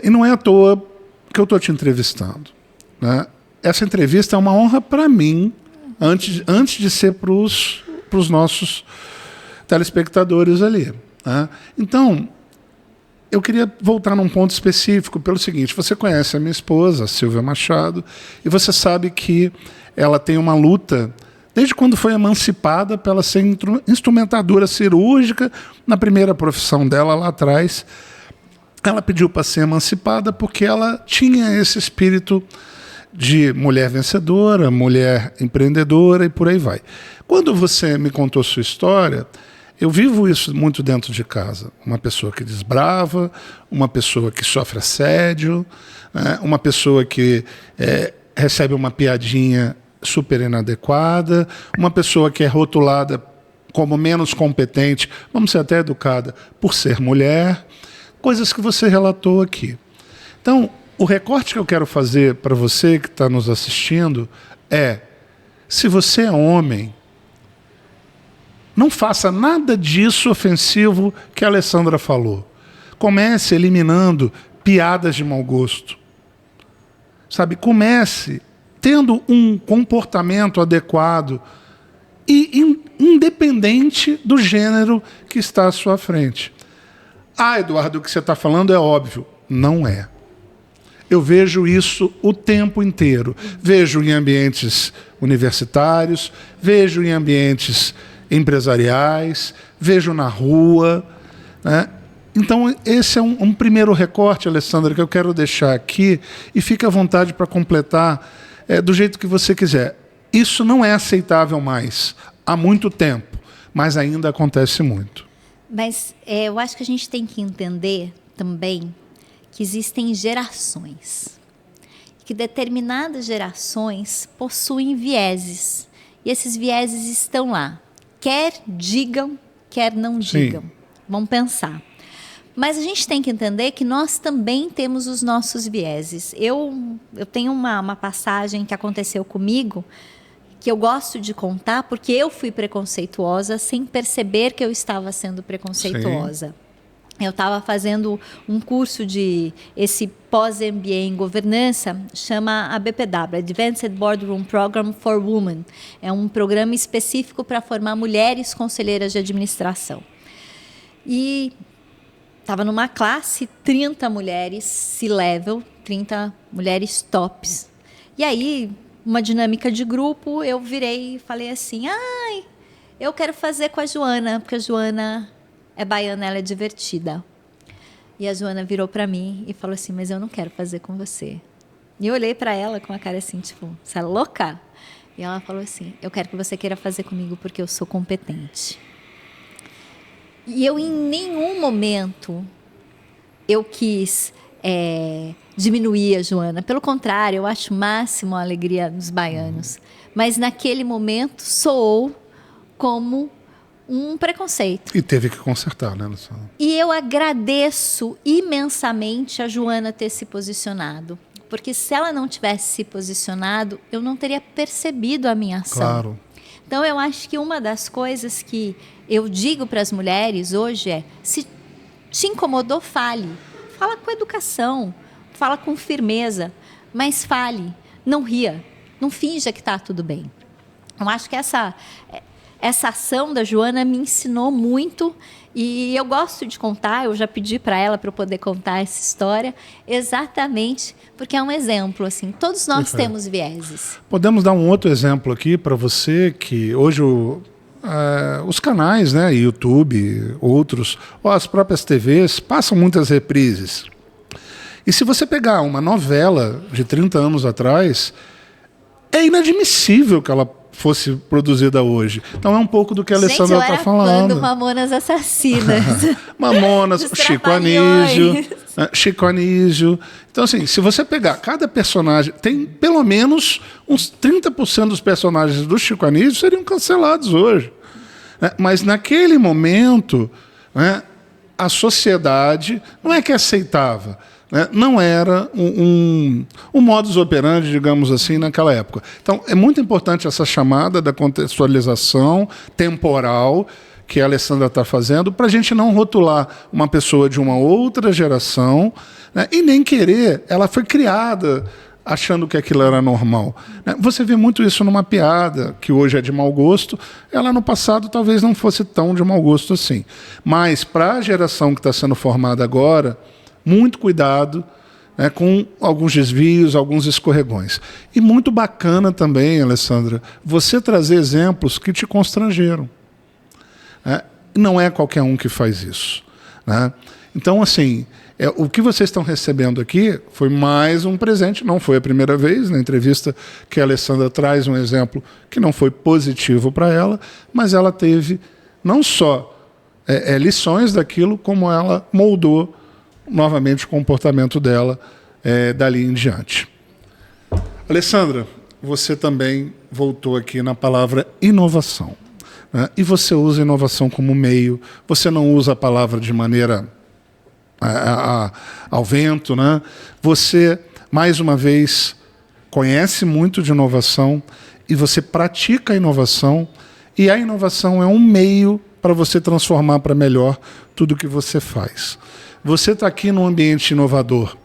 E não é à toa que eu estou te entrevistando, né? Essa entrevista é uma honra para mim, antes de ser para os nossos telespectadores ali, né? Então, eu queria voltar num ponto específico pelo seguinte: você conhece a minha esposa, a Silvia Machado, e você sabe que ela tem uma luta desde quando foi emancipada para ela ser instrumentadora cirúrgica na primeira profissão dela lá atrás. Ela pediu para ser emancipada porque ela tinha esse espírito de mulher vencedora, mulher empreendedora e por aí vai. Quando você me contou sua história, eu vivo isso muito dentro de casa. Uma pessoa que desbrava, uma pessoa que sofre assédio, né? Uma pessoa que recebe uma piadinha super inadequada, uma pessoa que é rotulada como menos competente, vamos ser até educada, por ser mulher. Coisas que você relatou aqui. Então, o recorte que eu quero fazer para você que está nos assistindo se você é homem, não faça nada disso ofensivo que a Alessandra falou. Comece eliminando piadas de mau gosto. Sabe, comece tendo um comportamento adequado e independente do gênero que está à sua frente. Eduardo, o que você está falando é óbvio. Não é. Eu vejo isso o tempo inteiro. Vejo em ambientes universitários, vejo em ambientes empresariais, vejo na rua, né? Então, esse é um primeiro recorte, Alessandra, que eu quero deixar aqui, e fique à vontade para completar do jeito que você quiser. Isso não é aceitável mais, há muito tempo, mas ainda acontece muito. Mas eu acho que a gente tem que entender também que existem gerações, que determinadas gerações possuem vieses, e esses vieses estão lá, quer digam, quer não digam. Sim. Vamos pensar. Mas a gente tem que entender que nós também temos os nossos vieses. Eu tenho uma passagem que aconteceu comigo, que eu gosto de contar, porque eu fui preconceituosa sem perceber que eu estava sendo preconceituosa. Sim. Eu estava fazendo um curso esse pós-MBA em governança, chama ABPW, Advanced Boardroom Program for Women. É um programa específico para formar mulheres conselheiras de administração. E estava numa classe, 30 mulheres C-level, 30 mulheres tops. E aí, uma dinâmica de grupo, eu virei e falei assim, eu quero fazer com a Joana, porque a Joana é baiana, ela é divertida. E a Joana virou para mim e falou assim, mas eu não quero fazer com você. E eu olhei para ela com uma cara assim, tipo, você é louca? E ela falou assim, eu quero que você queira fazer comigo porque eu sou competente. E eu, em nenhum momento, eu quis diminuir a Joana. Pelo contrário, eu acho máximo a alegria dos baianos. Mas, naquele momento, soou como um preconceito. E teve que consertar, né, Luciana? E eu agradeço imensamente a Joana ter se posicionado. Porque, se ela não tivesse se posicionado, eu não teria percebido a minha ação. Claro. Então, eu acho que uma das coisas que eu digo para as mulheres hoje se te incomodou, fale. Fala com educação, fala com firmeza, mas fale, não ria, não finja que está tudo bem. Eu acho que essa ação da Joana me ensinou muito e eu gosto de contar, eu já pedi para ela para eu poder contar essa história, exatamente porque é um exemplo, assim, todos nós temos vieses. Podemos dar um outro exemplo aqui para você, que hoje os canais, né, YouTube, outros, ou as próprias TVs, passam muitas reprises. E se você pegar uma novela de 30 anos atrás, é inadmissível que ela fosse produzida hoje. Então é um pouco do que a Alessandra está falando. Gente, Mamonas Assassinas. Mamonas, Chico Anísio. Então, assim, se você pegar cada personagem, tem pelo menos uns 30% dos personagens do Chico Anísio seriam cancelados hoje. Mas naquele momento, né, a sociedade não é que aceitava, né, não era um modus operandi, digamos assim, naquela época. Então, é muito importante essa chamada da contextualização temporal que a Alessandra está fazendo, para a gente não rotular uma pessoa de uma outra geração, né, e nem querer, ela foi criada achando que aquilo era normal. Você vê muito isso numa piada, que hoje é de mau gosto, ela no passado talvez não fosse tão de mau gosto assim. Mas para a geração que está sendo formada agora, muito cuidado, né, com alguns desvios, alguns escorregões. E muito bacana também, Alessandra, você trazer exemplos que te constrangeram. Não é qualquer um que faz isso, né? Então, assim, o que vocês estão recebendo aqui foi mais um presente, não foi a primeira vez, na entrevista que a Alessandra traz um exemplo que não foi positivo para ela, mas ela teve não só lições daquilo, como ela moldou novamente o comportamento dela dali em diante. Alessandra, você também voltou aqui na palavra inovação, né? E você usa inovação como meio, você não usa a palavra de maneira ao vento, né? Você, mais uma vez, conhece muito de inovação e você pratica a inovação, e a inovação é um meio para você transformar para melhor tudo que você faz. Você está aqui num ambiente inovador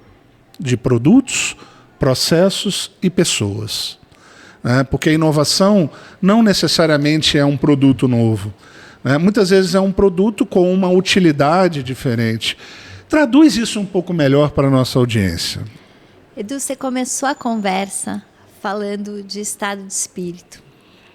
de produtos, processos e pessoas. Porque a inovação não necessariamente é um produto novo. Muitas vezes é um produto com uma utilidade diferente. Traduz isso um pouco melhor para a nossa audiência. Edu, você começou a conversa falando de estado de espírito,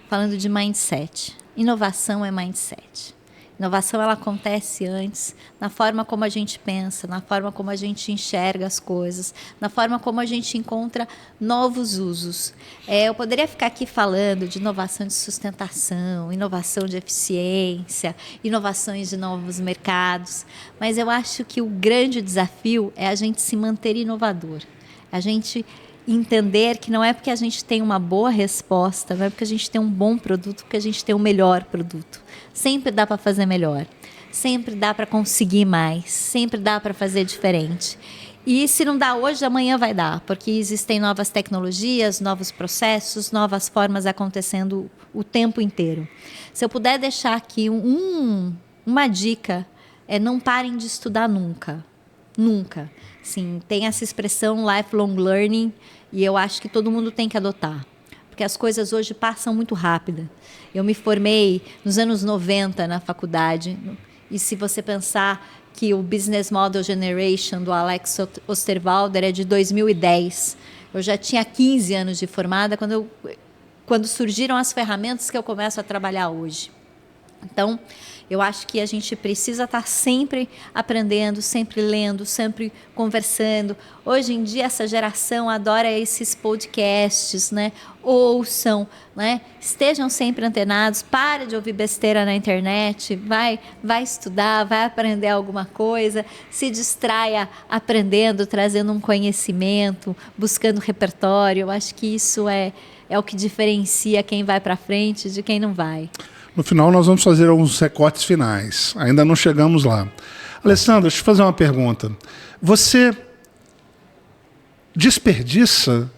falando de mindset. Inovação é mindset. Inovação, ela acontece antes, na forma como a gente pensa, na forma como a gente enxerga as coisas, na forma como a gente encontra novos usos. Eu poderia ficar aqui falando de inovação de sustentação, inovação de eficiência, inovações de novos mercados, mas eu acho que o grande desafio é a gente se manter inovador, a gente entender que não é porque a gente tem uma boa resposta, não é porque a gente tem um bom produto, que a gente tem o melhor produto. Sempre dá para fazer melhor, sempre dá para conseguir mais, sempre dá para fazer diferente. E se não dá hoje, amanhã vai dar, porque existem novas tecnologias, novos processos, novas formas acontecendo o tempo inteiro. Se eu puder deixar aqui uma dica, não parem de estudar nunca. Nunca. Sim, tem essa expressão lifelong learning e eu acho que todo mundo tem que adotar, porque as coisas hoje passam muito rápido. Eu me formei nos anos 90 na faculdade e se você pensar que o Business Model Generation do Alex Osterwalder é de 2010, eu já tinha 15 anos de formada quando surgiram as ferramentas que eu começo a trabalhar hoje. Então, eu acho que a gente precisa estar sempre aprendendo, sempre lendo, sempre conversando. Hoje em dia, essa geração adora esses podcasts, né? Ouçam, né? Estejam sempre antenados, pare de ouvir besteira na internet, vai estudar, vai aprender alguma coisa, se distraia aprendendo, trazendo um conhecimento, buscando repertório. Eu acho que isso é o que diferencia quem vai para frente de quem não vai. No final, nós vamos fazer alguns recortes finais. Ainda não chegamos lá. Alessandra, deixa eu te fazer uma pergunta. Você desperdiça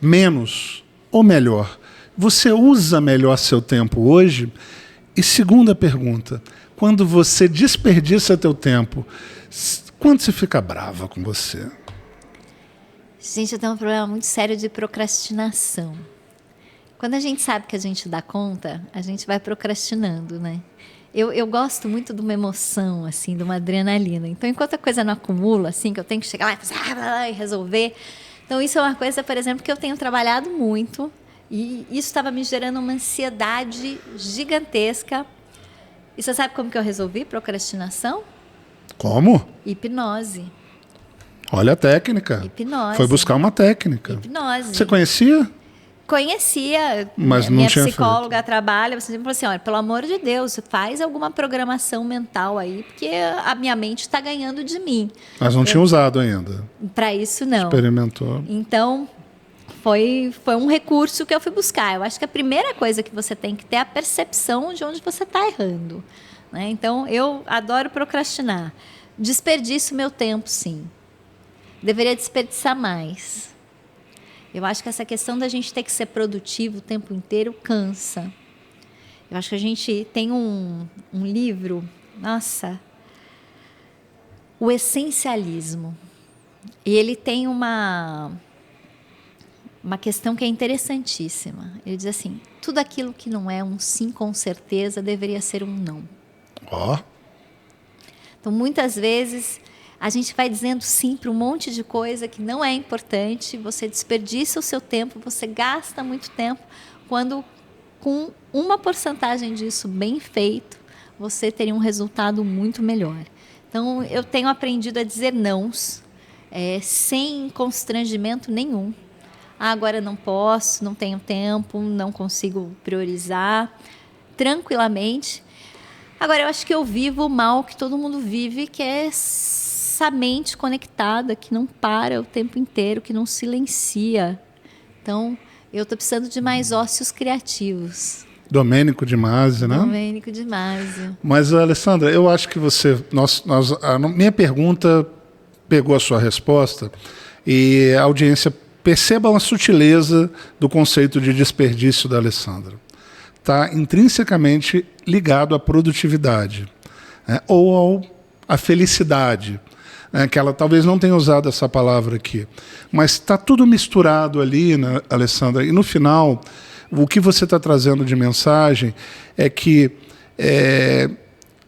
menos ou melhor? Você usa melhor seu tempo hoje? E segunda pergunta, quando você desperdiça teu tempo, quando você fica brava com você? Gente, eu tenho um problema muito sério de procrastinação. Quando a gente sabe que a gente dá conta, a gente vai procrastinando, né? Eu gosto muito de uma emoção, assim, de uma adrenalina. Então, enquanto a coisa não acumula, assim, que eu tenho que chegar lá e fazer, e resolver. Então, isso é uma coisa, por exemplo, que eu tenho trabalhado muito. E isso estava me gerando uma ansiedade gigantesca. E você sabe como que eu resolvi procrastinação? Como? Hipnose. Olha a técnica. Hipnose. Foi buscar uma técnica. Hipnose. Você conhecia? Conhecia, mas não minha tinha psicóloga feito. trabalha, você sempre falou assim, olha, pelo amor de Deus, faz alguma programação mental aí, porque a minha mente está ganhando de mim. Mas não tinha usado ainda. Para isso, não. Experimentou. Então, foi um recurso que eu fui buscar. Eu acho que a primeira coisa que você tem que ter é a percepção de onde você está errando. Né? Então, eu adoro procrastinar. Desperdiço meu tempo, sim. Deveria desperdiçar mais. Eu acho que essa questão da gente ter que ser produtivo o tempo inteiro cansa. Eu acho que a gente tem um livro, nossa, O Essencialismo. E ele tem uma questão que é interessantíssima. Ele diz assim, tudo aquilo que não é um sim com certeza deveria ser um não. Ó. Então, muitas vezes, a gente vai dizendo sim para um monte de coisa que não é importante, você desperdiça o seu tempo, você gasta muito tempo, quando com uma porcentagem disso bem feito, você teria um resultado muito melhor. Então, eu tenho aprendido a dizer nãos, sem constrangimento nenhum. Agora não posso, não tenho tempo, não consigo priorizar, tranquilamente. Agora, eu acho que eu vivo o mal que todo mundo vive, que é essa mente conectada, que não para o tempo inteiro, que não silencia. Então, eu estou precisando de mais ócios criativos. Domênico de Masi, né? Domênico de Masi. Mas, Alessandra, eu acho que você... a minha pergunta pegou a sua resposta e a audiência percebam a sutileza do conceito de desperdício da Alessandra. Está intrinsecamente ligado à produtividade, né? Ou à felicidade, né? Que ela talvez não tenha usado essa palavra aqui. Mas está tudo misturado ali, né, Alessandra? E no final, o que você está trazendo de mensagem é que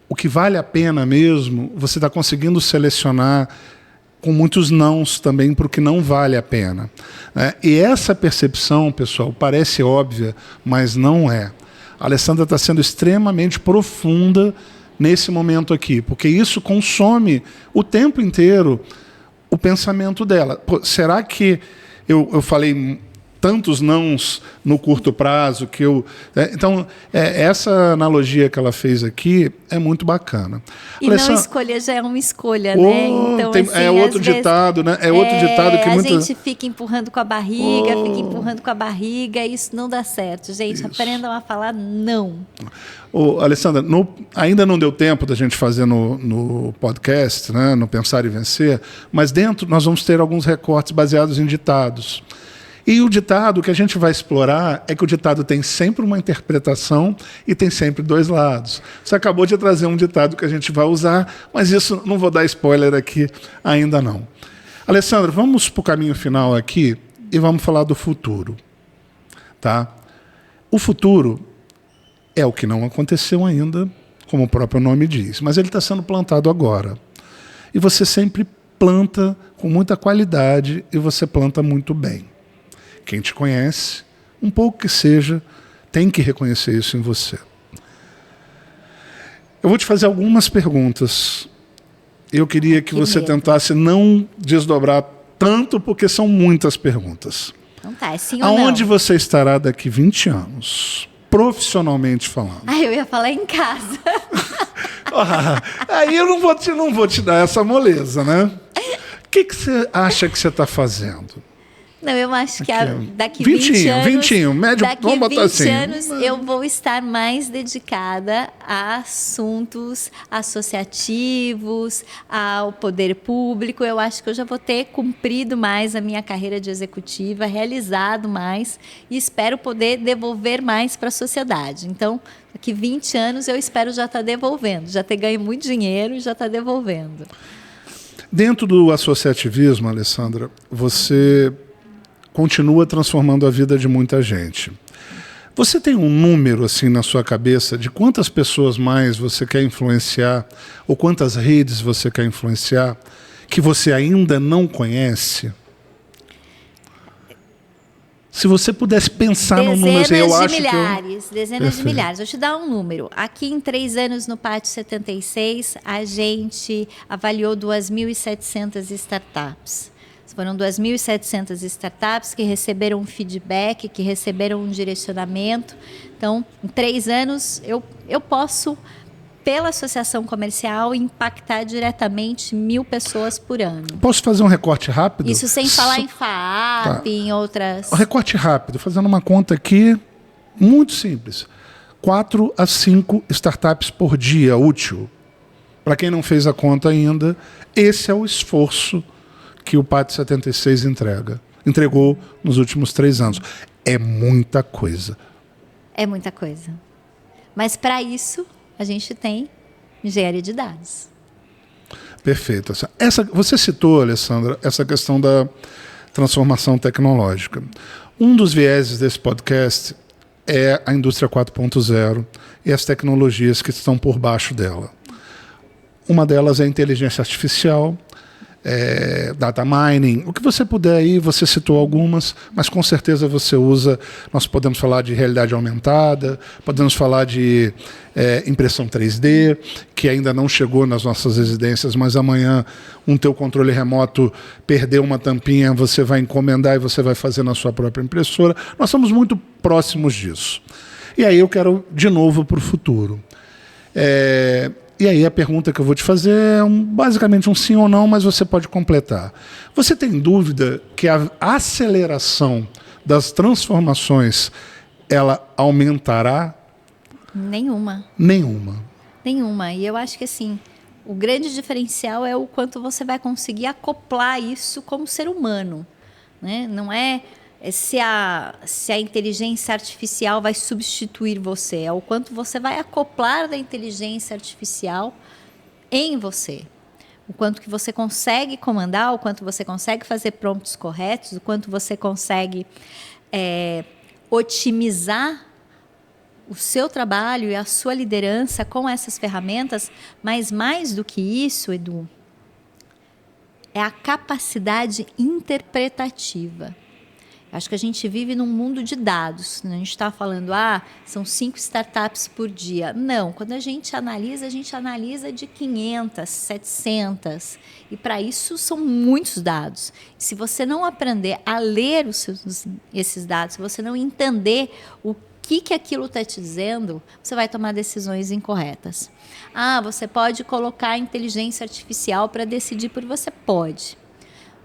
o que vale a pena mesmo, você está conseguindo selecionar com muitos nãos também para o que não vale a pena, né? E essa percepção, pessoal, parece óbvia, mas não é. A Alessandra está sendo extremamente profunda nesse momento aqui, porque isso consome o tempo inteiro o pensamento dela. Pô, será que eu falei tantos nãos no curto prazo que eu... Então, essa analogia que ela fez aqui é muito bacana. E não escolher já é uma escolha, né? Então, assim, é outro ditado, né? É outro ditado que a gente fica empurrando com a barriga, isso não dá certo. Gente, aprendam a falar não. Alessandra, ainda não deu tempo da gente fazer no podcast, né, no Pensar e Vencer, mas dentro nós vamos ter alguns recortes baseados em ditados. E o ditado que a gente vai explorar é que o ditado tem sempre uma interpretação e tem sempre dois lados. Você acabou de trazer um ditado que a gente vai usar, mas isso não vou dar spoiler aqui ainda não. Alessandra, vamos para o caminho final aqui e vamos falar do futuro. Tá? O futuro é o que não aconteceu ainda, como o próprio nome diz, mas ele está sendo plantado agora. E você sempre planta com muita qualidade e você planta muito bem. Quem te conhece, um pouco que seja, tem que reconhecer isso em você. Eu vou te fazer algumas perguntas. Eu queria que você tentasse não desdobrar tanto, porque são muitas perguntas. Então tá, é sim ou não? Aonde você estará daqui 20 anos, profissionalmente falando? Eu ia falar em casa. Aí eu não vou te dar essa moleza, né? O que você acha que você está fazendo? Não, eu acho que daqui 20 anos... médio, vamos botar assim. Daqui 20 anos eu vou estar mais dedicada a assuntos associativos, ao poder público. Eu acho que eu já vou ter cumprido mais a minha carreira de executiva, realizado mais e espero poder devolver mais para a sociedade. Então, daqui 20 anos eu espero já estar devolvendo, já ter ganho muito dinheiro e já estar devolvendo. Dentro do associativismo, Alessandra, você continua transformando a vida de muita gente. Você tem um número assim na sua cabeça de quantas pessoas mais você quer influenciar ou quantas redes você quer influenciar que você ainda não conhece? Se você pudesse pensar num número, eu acho dezenas de milhares. Vou te dar um número. Aqui em 3 anos no Pátio 76, a gente avaliou 2.700 startups. Foram 2.700 startups que receberam um feedback, que receberam um direcionamento. Então, em 3 anos, eu posso, pela associação comercial, impactar diretamente 1.000 pessoas por ano. Posso fazer um recorte rápido? Isso sem falar em FAAP, em outras... Um recorte rápido, fazendo uma conta aqui muito simples. 4 a 5 startups por dia útil. Para quem não fez a conta ainda, esse é o esforço que o Pátio 76 entregou nos últimos 3 anos. É muita coisa. É muita coisa. Mas para isso, a gente tem engenharia de dados. Perfeito. Você citou, Alessandra, essa questão da transformação tecnológica. Um dos vieses desse podcast é a indústria 4.0 e as tecnologias que estão por baixo dela. Uma delas é a inteligência artificial, data mining, o que você puder aí, você citou algumas, mas com certeza você usa, nós podemos falar de realidade aumentada, podemos falar de impressão 3D, que ainda não chegou nas nossas residências, mas amanhã teu controle remoto perdeu uma tampinha, você vai encomendar e você vai fazer na sua própria impressora. Nós estamos muito próximos disso. E aí eu quero de novo para o futuro. E aí a pergunta que eu vou te fazer é basicamente um sim ou não, mas você pode completar. Você tem dúvida que a aceleração das transformações, ela aumentará? Nenhuma. E eu acho que assim, o grande diferencial é o quanto você vai conseguir acoplar isso como ser humano. né? Não é se a inteligência artificial vai substituir você, é o quanto você vai acoplar da inteligência artificial em você. O quanto que você consegue comandar, o quanto você consegue fazer prompts corretos, o quanto você consegue otimizar o seu trabalho e a sua liderança com essas ferramentas, mas mais do que isso, Edu, é a capacidade interpretativa. Acho que a gente vive num mundo de dados. A gente está falando, são 5 startups por dia. Não, quando a gente analisa de 500, 700. E para isso são muitos dados. Se você não aprender a ler esses dados, se você não entender o que aquilo está te dizendo, você vai tomar decisões incorretas. Você pode colocar a inteligência artificial para decidir por você? Pode.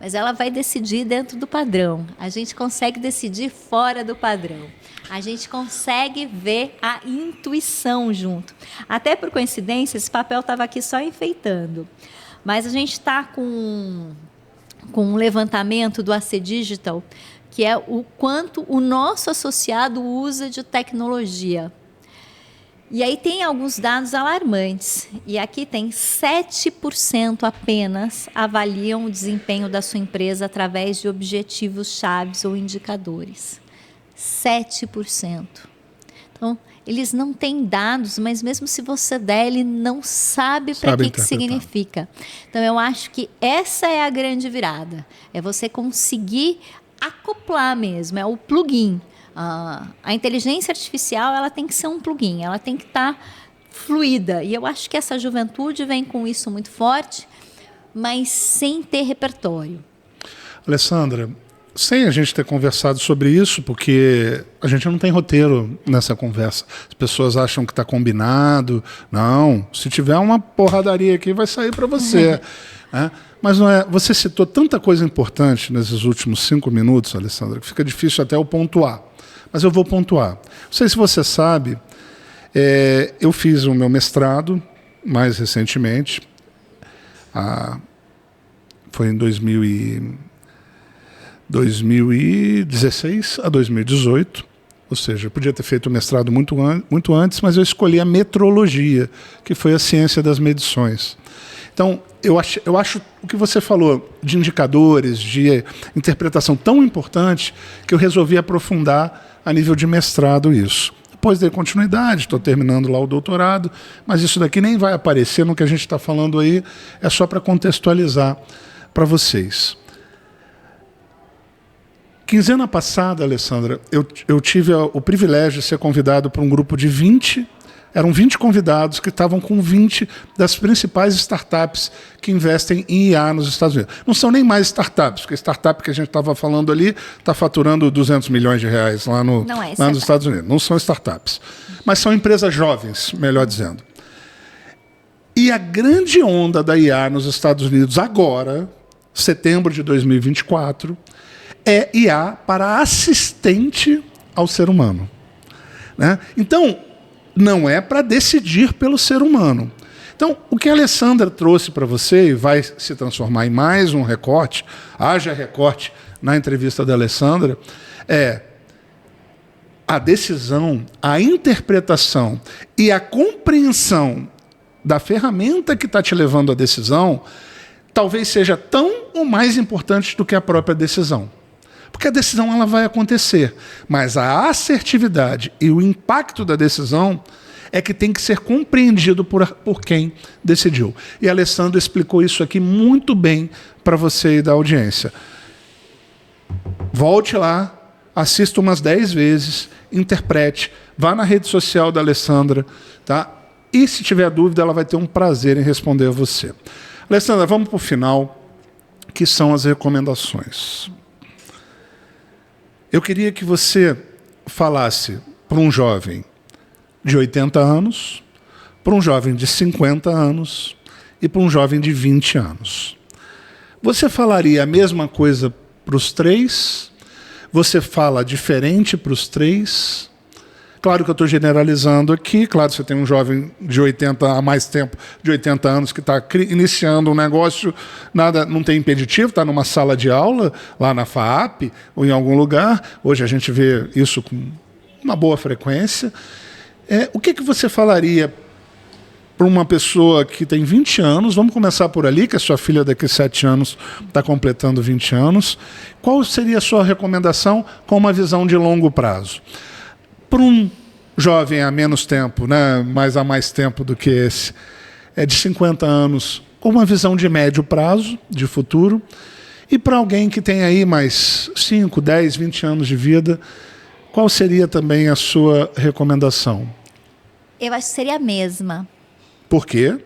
Mas ela vai decidir dentro do padrão. A gente consegue decidir fora do padrão. A gente consegue ver a intuição junto. Até por coincidência, esse papel estava aqui só enfeitando. Mas a gente está com um levantamento do AC Digital, que é o quanto o nosso associado usa de tecnologia. E aí tem alguns dados alarmantes. E aqui tem 7% apenas avaliam o desempenho da sua empresa através de objetivos chaves ou indicadores. 7%. Então, eles não têm dados, mas mesmo se você der, ele não sabe para que significa. Então, eu acho que essa é a grande virada. É você conseguir acoplar mesmo, é o plugin. A inteligência artificial, ela tem que ser um plugin, ela tem que estar fluida. E eu acho que essa juventude vem com isso muito forte, mas sem ter repertório. Alessandra, sem a gente ter conversado sobre isso, porque a gente não tem roteiro nessa conversa. As pessoas acham que está combinado. Não, se tiver uma porradaria aqui, vai sair para você. Né? Mas não é. Você citou tanta coisa importante nesses últimos 5 minutos, Alessandra, que fica difícil até eu pontuar. Mas eu vou pontuar. Não sei se você sabe, eu fiz o meu mestrado mais recentemente. Foi em 2016 a 2018. Ou seja, eu podia ter feito o mestrado muito antes, mas eu escolhi a metrologia, que foi a ciência das medições. Então, eu acho o que você falou de indicadores, de interpretação tão importante, que eu resolvi aprofundar a nível de mestrado isso. Depois dei continuidade, estou terminando lá o doutorado, mas isso daqui nem vai aparecer no que a gente está falando aí, é só para contextualizar para vocês. Quinzena passada, Alessandra, eu tive o privilégio de ser convidado para um grupo de 20. Eram 20 convidados que estavam com 20 das principais startups que investem em IA nos Estados Unidos. Não são nem mais startups, porque a startup que a gente estava falando ali está faturando 200 milhões de reais lá nos Estados Unidos. Não são startups. Mas são empresas jovens, melhor dizendo. E a grande onda da IA nos Estados Unidos agora, setembro de 2024, é IA para assistente ao ser humano. Né? Então, não é para decidir pelo ser humano. Então, o que a Alessandra trouxe para você, e vai se transformar em mais um recorte, haja recorte na entrevista da Alessandra, é a decisão, a interpretação e a compreensão da ferramenta que está te levando à decisão, talvez seja tão ou mais importante do que a própria decisão. Porque a decisão ela vai acontecer, mas a assertividade e o impacto da decisão é que tem que ser compreendido por quem decidiu. E a Alessandra explicou isso aqui muito bem para você e da audiência. Volte lá, assista umas 10 vezes, interprete, vá na rede social da Alessandra, tá? E se tiver dúvida, ela vai ter um prazer em responder a você. Alessandra, vamos para o final, que são as recomendações. Eu queria que você falasse para um jovem de 80 anos, para um jovem de 50 anos e para um jovem de 20 anos. Você falaria a mesma coisa para os 3? Você fala diferente para os 3? Claro que eu estou generalizando aqui, claro, você tem um jovem de 80 há mais tempo, de 80 anos, que está iniciando um negócio, nada, não tem impeditivo, está numa sala de aula, lá na FAAP, ou em algum lugar. Hoje a gente vê isso com uma boa frequência. O que você falaria para uma pessoa que tem 20 anos, vamos começar por ali, que a sua filha daqui a 7 anos está completando 20 anos, qual seria a sua recomendação com uma visão de longo prazo? Para um jovem há menos tempo, né, mas há mais tempo do que esse, de 50 anos, com uma visão de médio prazo, de futuro, e para alguém que tem aí mais 5, 10, 20 anos de vida, qual seria também a sua recomendação? Eu acho que seria a mesma. Por quê?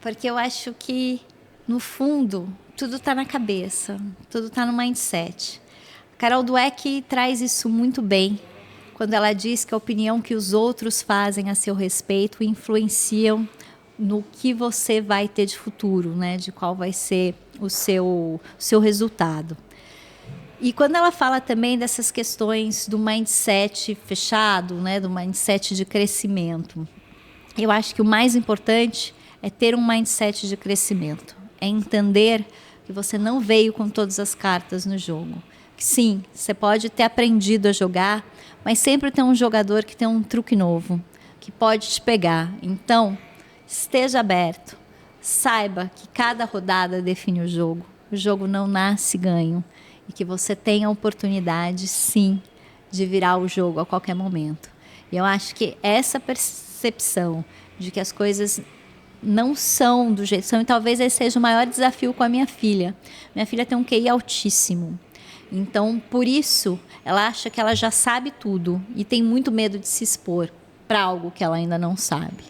Porque eu acho que, no fundo, tudo está na cabeça, tudo está no mindset. A Carol Dweck traz isso muito bem, quando ela diz que a opinião que os outros fazem a seu respeito influenciam no que você vai ter de futuro, né? De qual vai ser o seu resultado. E quando ela fala também dessas questões do mindset fechado, né? Do mindset de crescimento, eu acho que o mais importante é ter um mindset de crescimento. É entender que você não veio com todas as cartas no jogo. Que sim, você pode ter aprendido a jogar, mas sempre tem um jogador que tem um truque novo, que pode te pegar. Então, esteja aberto. Saiba que cada rodada define o jogo. O jogo não nasce ganho. E que você tem a oportunidade, sim, de virar o jogo a qualquer momento. E eu acho que essa percepção de que as coisas não são do jeito que são, e talvez esse seja o maior desafio com a minha filha. Minha filha tem um QI altíssimo. Então, por isso, ela acha que ela já sabe tudo e tem muito medo de se expor para algo que ela ainda não sabe.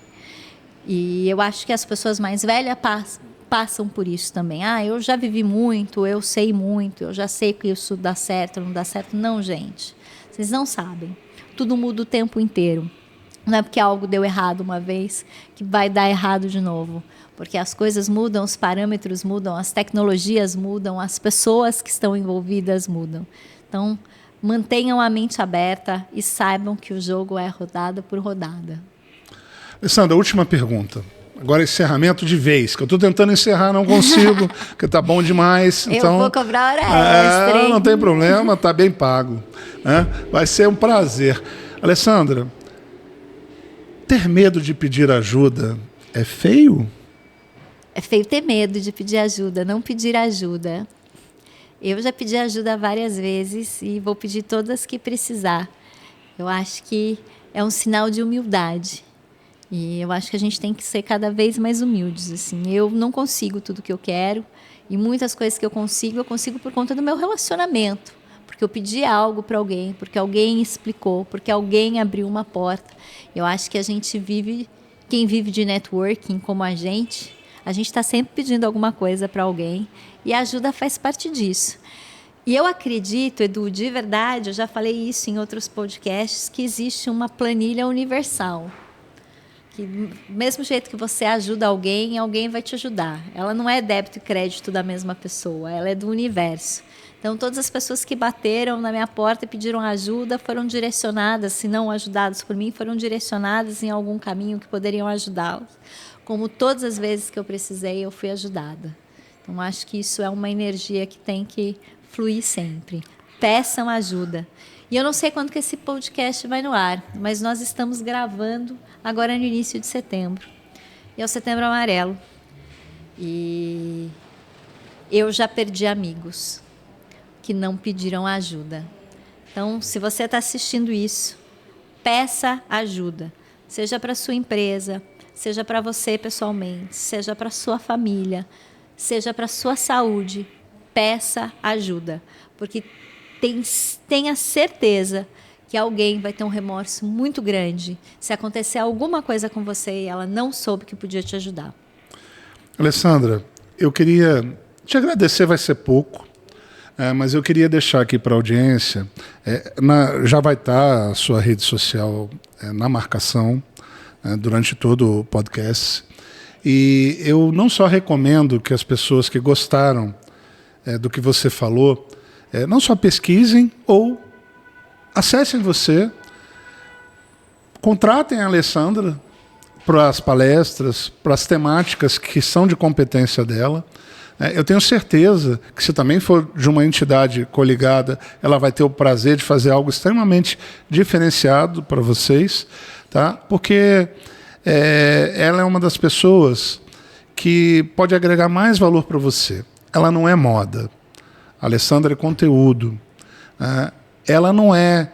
E eu acho que as pessoas mais velhas passam por isso também. Eu já vivi muito, eu sei muito, eu já sei que isso dá certo, não dá certo. Não, gente. Vocês não sabem. Tudo muda o tempo inteiro. Não é porque algo deu errado uma vez que vai dar errado de novo. Porque as coisas mudam, os parâmetros mudam, as tecnologias mudam, as pessoas que estão envolvidas mudam. Então, mantenham a mente aberta e saibam que o jogo é rodada por rodada. Alessandra, última pergunta. Agora encerramento de vez, que eu estou tentando encerrar, não consigo, porque está bom demais. Então, eu vou cobrar hora extra, hein? Não tem problema, está bem pago. Vai ser um prazer. Alessandra, ter medo de pedir ajuda é feio? É feio ter medo de pedir ajuda, não pedir ajuda. Eu já pedi ajuda várias vezes e vou pedir todas que precisar. Eu acho que é um sinal de humildade. E eu acho que a gente tem que ser cada vez mais humildes. Assim. Eu não consigo tudo que eu quero e muitas coisas que eu consigo por conta do meu relacionamento. Porque eu pedi algo para alguém, porque alguém explicou, porque alguém abriu uma porta. Eu acho que a gente vive, quem vive de networking como a gente está sempre pedindo alguma coisa para alguém e a ajuda faz parte disso. E eu acredito, Edu, de verdade, eu já falei isso em outros podcasts, que existe uma planilha universal. Que do mesmo jeito que você ajuda alguém, alguém vai te ajudar. Ela não é débito e crédito da mesma pessoa, ela é do universo. Então, todas as pessoas que bateram na minha porta e pediram ajuda foram direcionadas, se não ajudadas por mim, foram direcionadas em algum caminho que poderiam ajudá-las. Como todas as vezes que eu precisei, eu fui ajudada. Então, acho que isso é uma energia que tem que fluir sempre. Peçam ajuda. E eu não sei quando que esse podcast vai no ar, mas nós estamos gravando agora no início de setembro. E é o Setembro Amarelo. E eu já perdi amigos que não pediram ajuda. Então, se você está assistindo isso, peça ajuda. Seja para a sua empresa, seja para você pessoalmente, seja para a sua família, seja para a sua saúde. Peça ajuda. Porque tenha certeza que alguém vai ter um remorso muito grande se acontecer alguma coisa com você e ela não soube que podia te ajudar. Alessandra, eu queria te agradecer, vai ser pouco, mas eu queria deixar aqui para a audiência, já vai estar a sua rede social na marcação durante todo o podcast, e eu não só recomendo que as pessoas que gostaram do que você falou, não só pesquisem ou acessem você, contratem a Alessandra para as palestras, para as temáticas que são de competência dela. Eu tenho certeza que, se também for de uma entidade coligada, ela vai ter o prazer de fazer algo extremamente diferenciado para vocês, tá? Porque ela é uma das pessoas que pode agregar mais valor para você. Ela não é moda. A Alessandra é conteúdo. Ela não é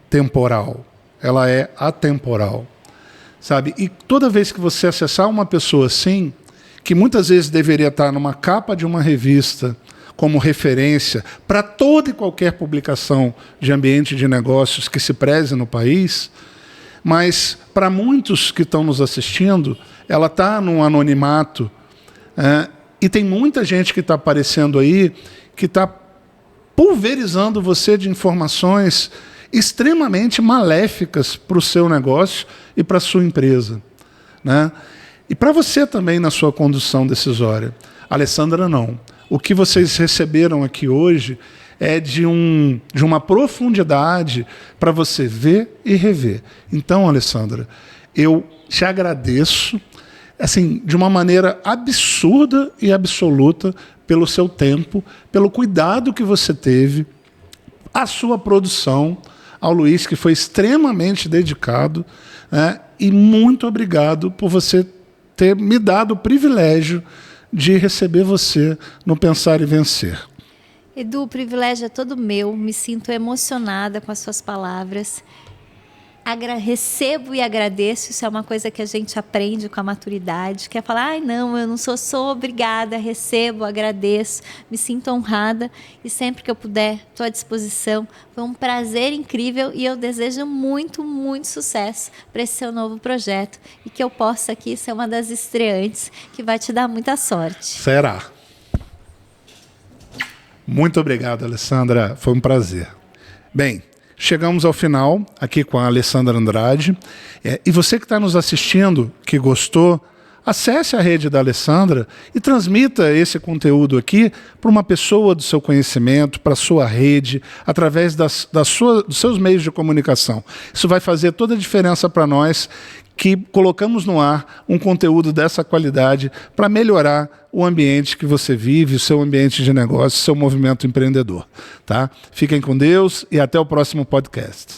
temporal. Ela é atemporal. Sabe? E toda vez que você acessar uma pessoa assim, que muitas vezes deveria estar numa capa de uma revista como referência para toda e qualquer publicação de ambiente de negócios que se preze no país, mas para muitos que estão nos assistindo, ela está num anonimato, e tem muita gente que está aparecendo aí que está pulverizando você de informações extremamente maléficas para o seu negócio e para a sua empresa, né? E para você também na sua condução decisória. Alessandra, não. O que vocês receberam aqui hoje é de uma profundidade para você ver e rever. Então, Alessandra, eu te agradeço assim, de uma maneira absurda e absoluta pelo seu tempo, pelo cuidado que você teve, a sua produção, ao Luiz, que foi extremamente dedicado, né? E muito obrigado por você ter me dado o privilégio de receber você no Pensar e Vencer. Edu, o privilégio é todo meu, me sinto emocionada com as suas palavras. Recebo e agradeço, isso é uma coisa que a gente aprende com a maturidade, que é falar, ai não, eu não sou obrigada, recebo, agradeço, me sinto honrada e sempre que eu puder, estou à disposição. Foi um prazer incrível e eu desejo muito, muito sucesso para esse seu novo projeto e que eu possa aqui ser uma das estreantes que vai te dar muita sorte. Será. Muito obrigado, Alessandra, foi um prazer. Bem, chegamos ao final, aqui com a Alessandra Andrade. E você que está nos assistindo, que gostou, acesse a rede da Alessandra e transmita esse conteúdo aqui para uma pessoa do seu conhecimento, para a sua rede, através dos seus meios de comunicação. Isso vai fazer toda a diferença para nós que colocamos no ar um conteúdo dessa qualidade para melhorar o ambiente que você vive, o seu ambiente de negócio, o seu movimento empreendedor. Tá? Fiquem com Deus e até o próximo podcast.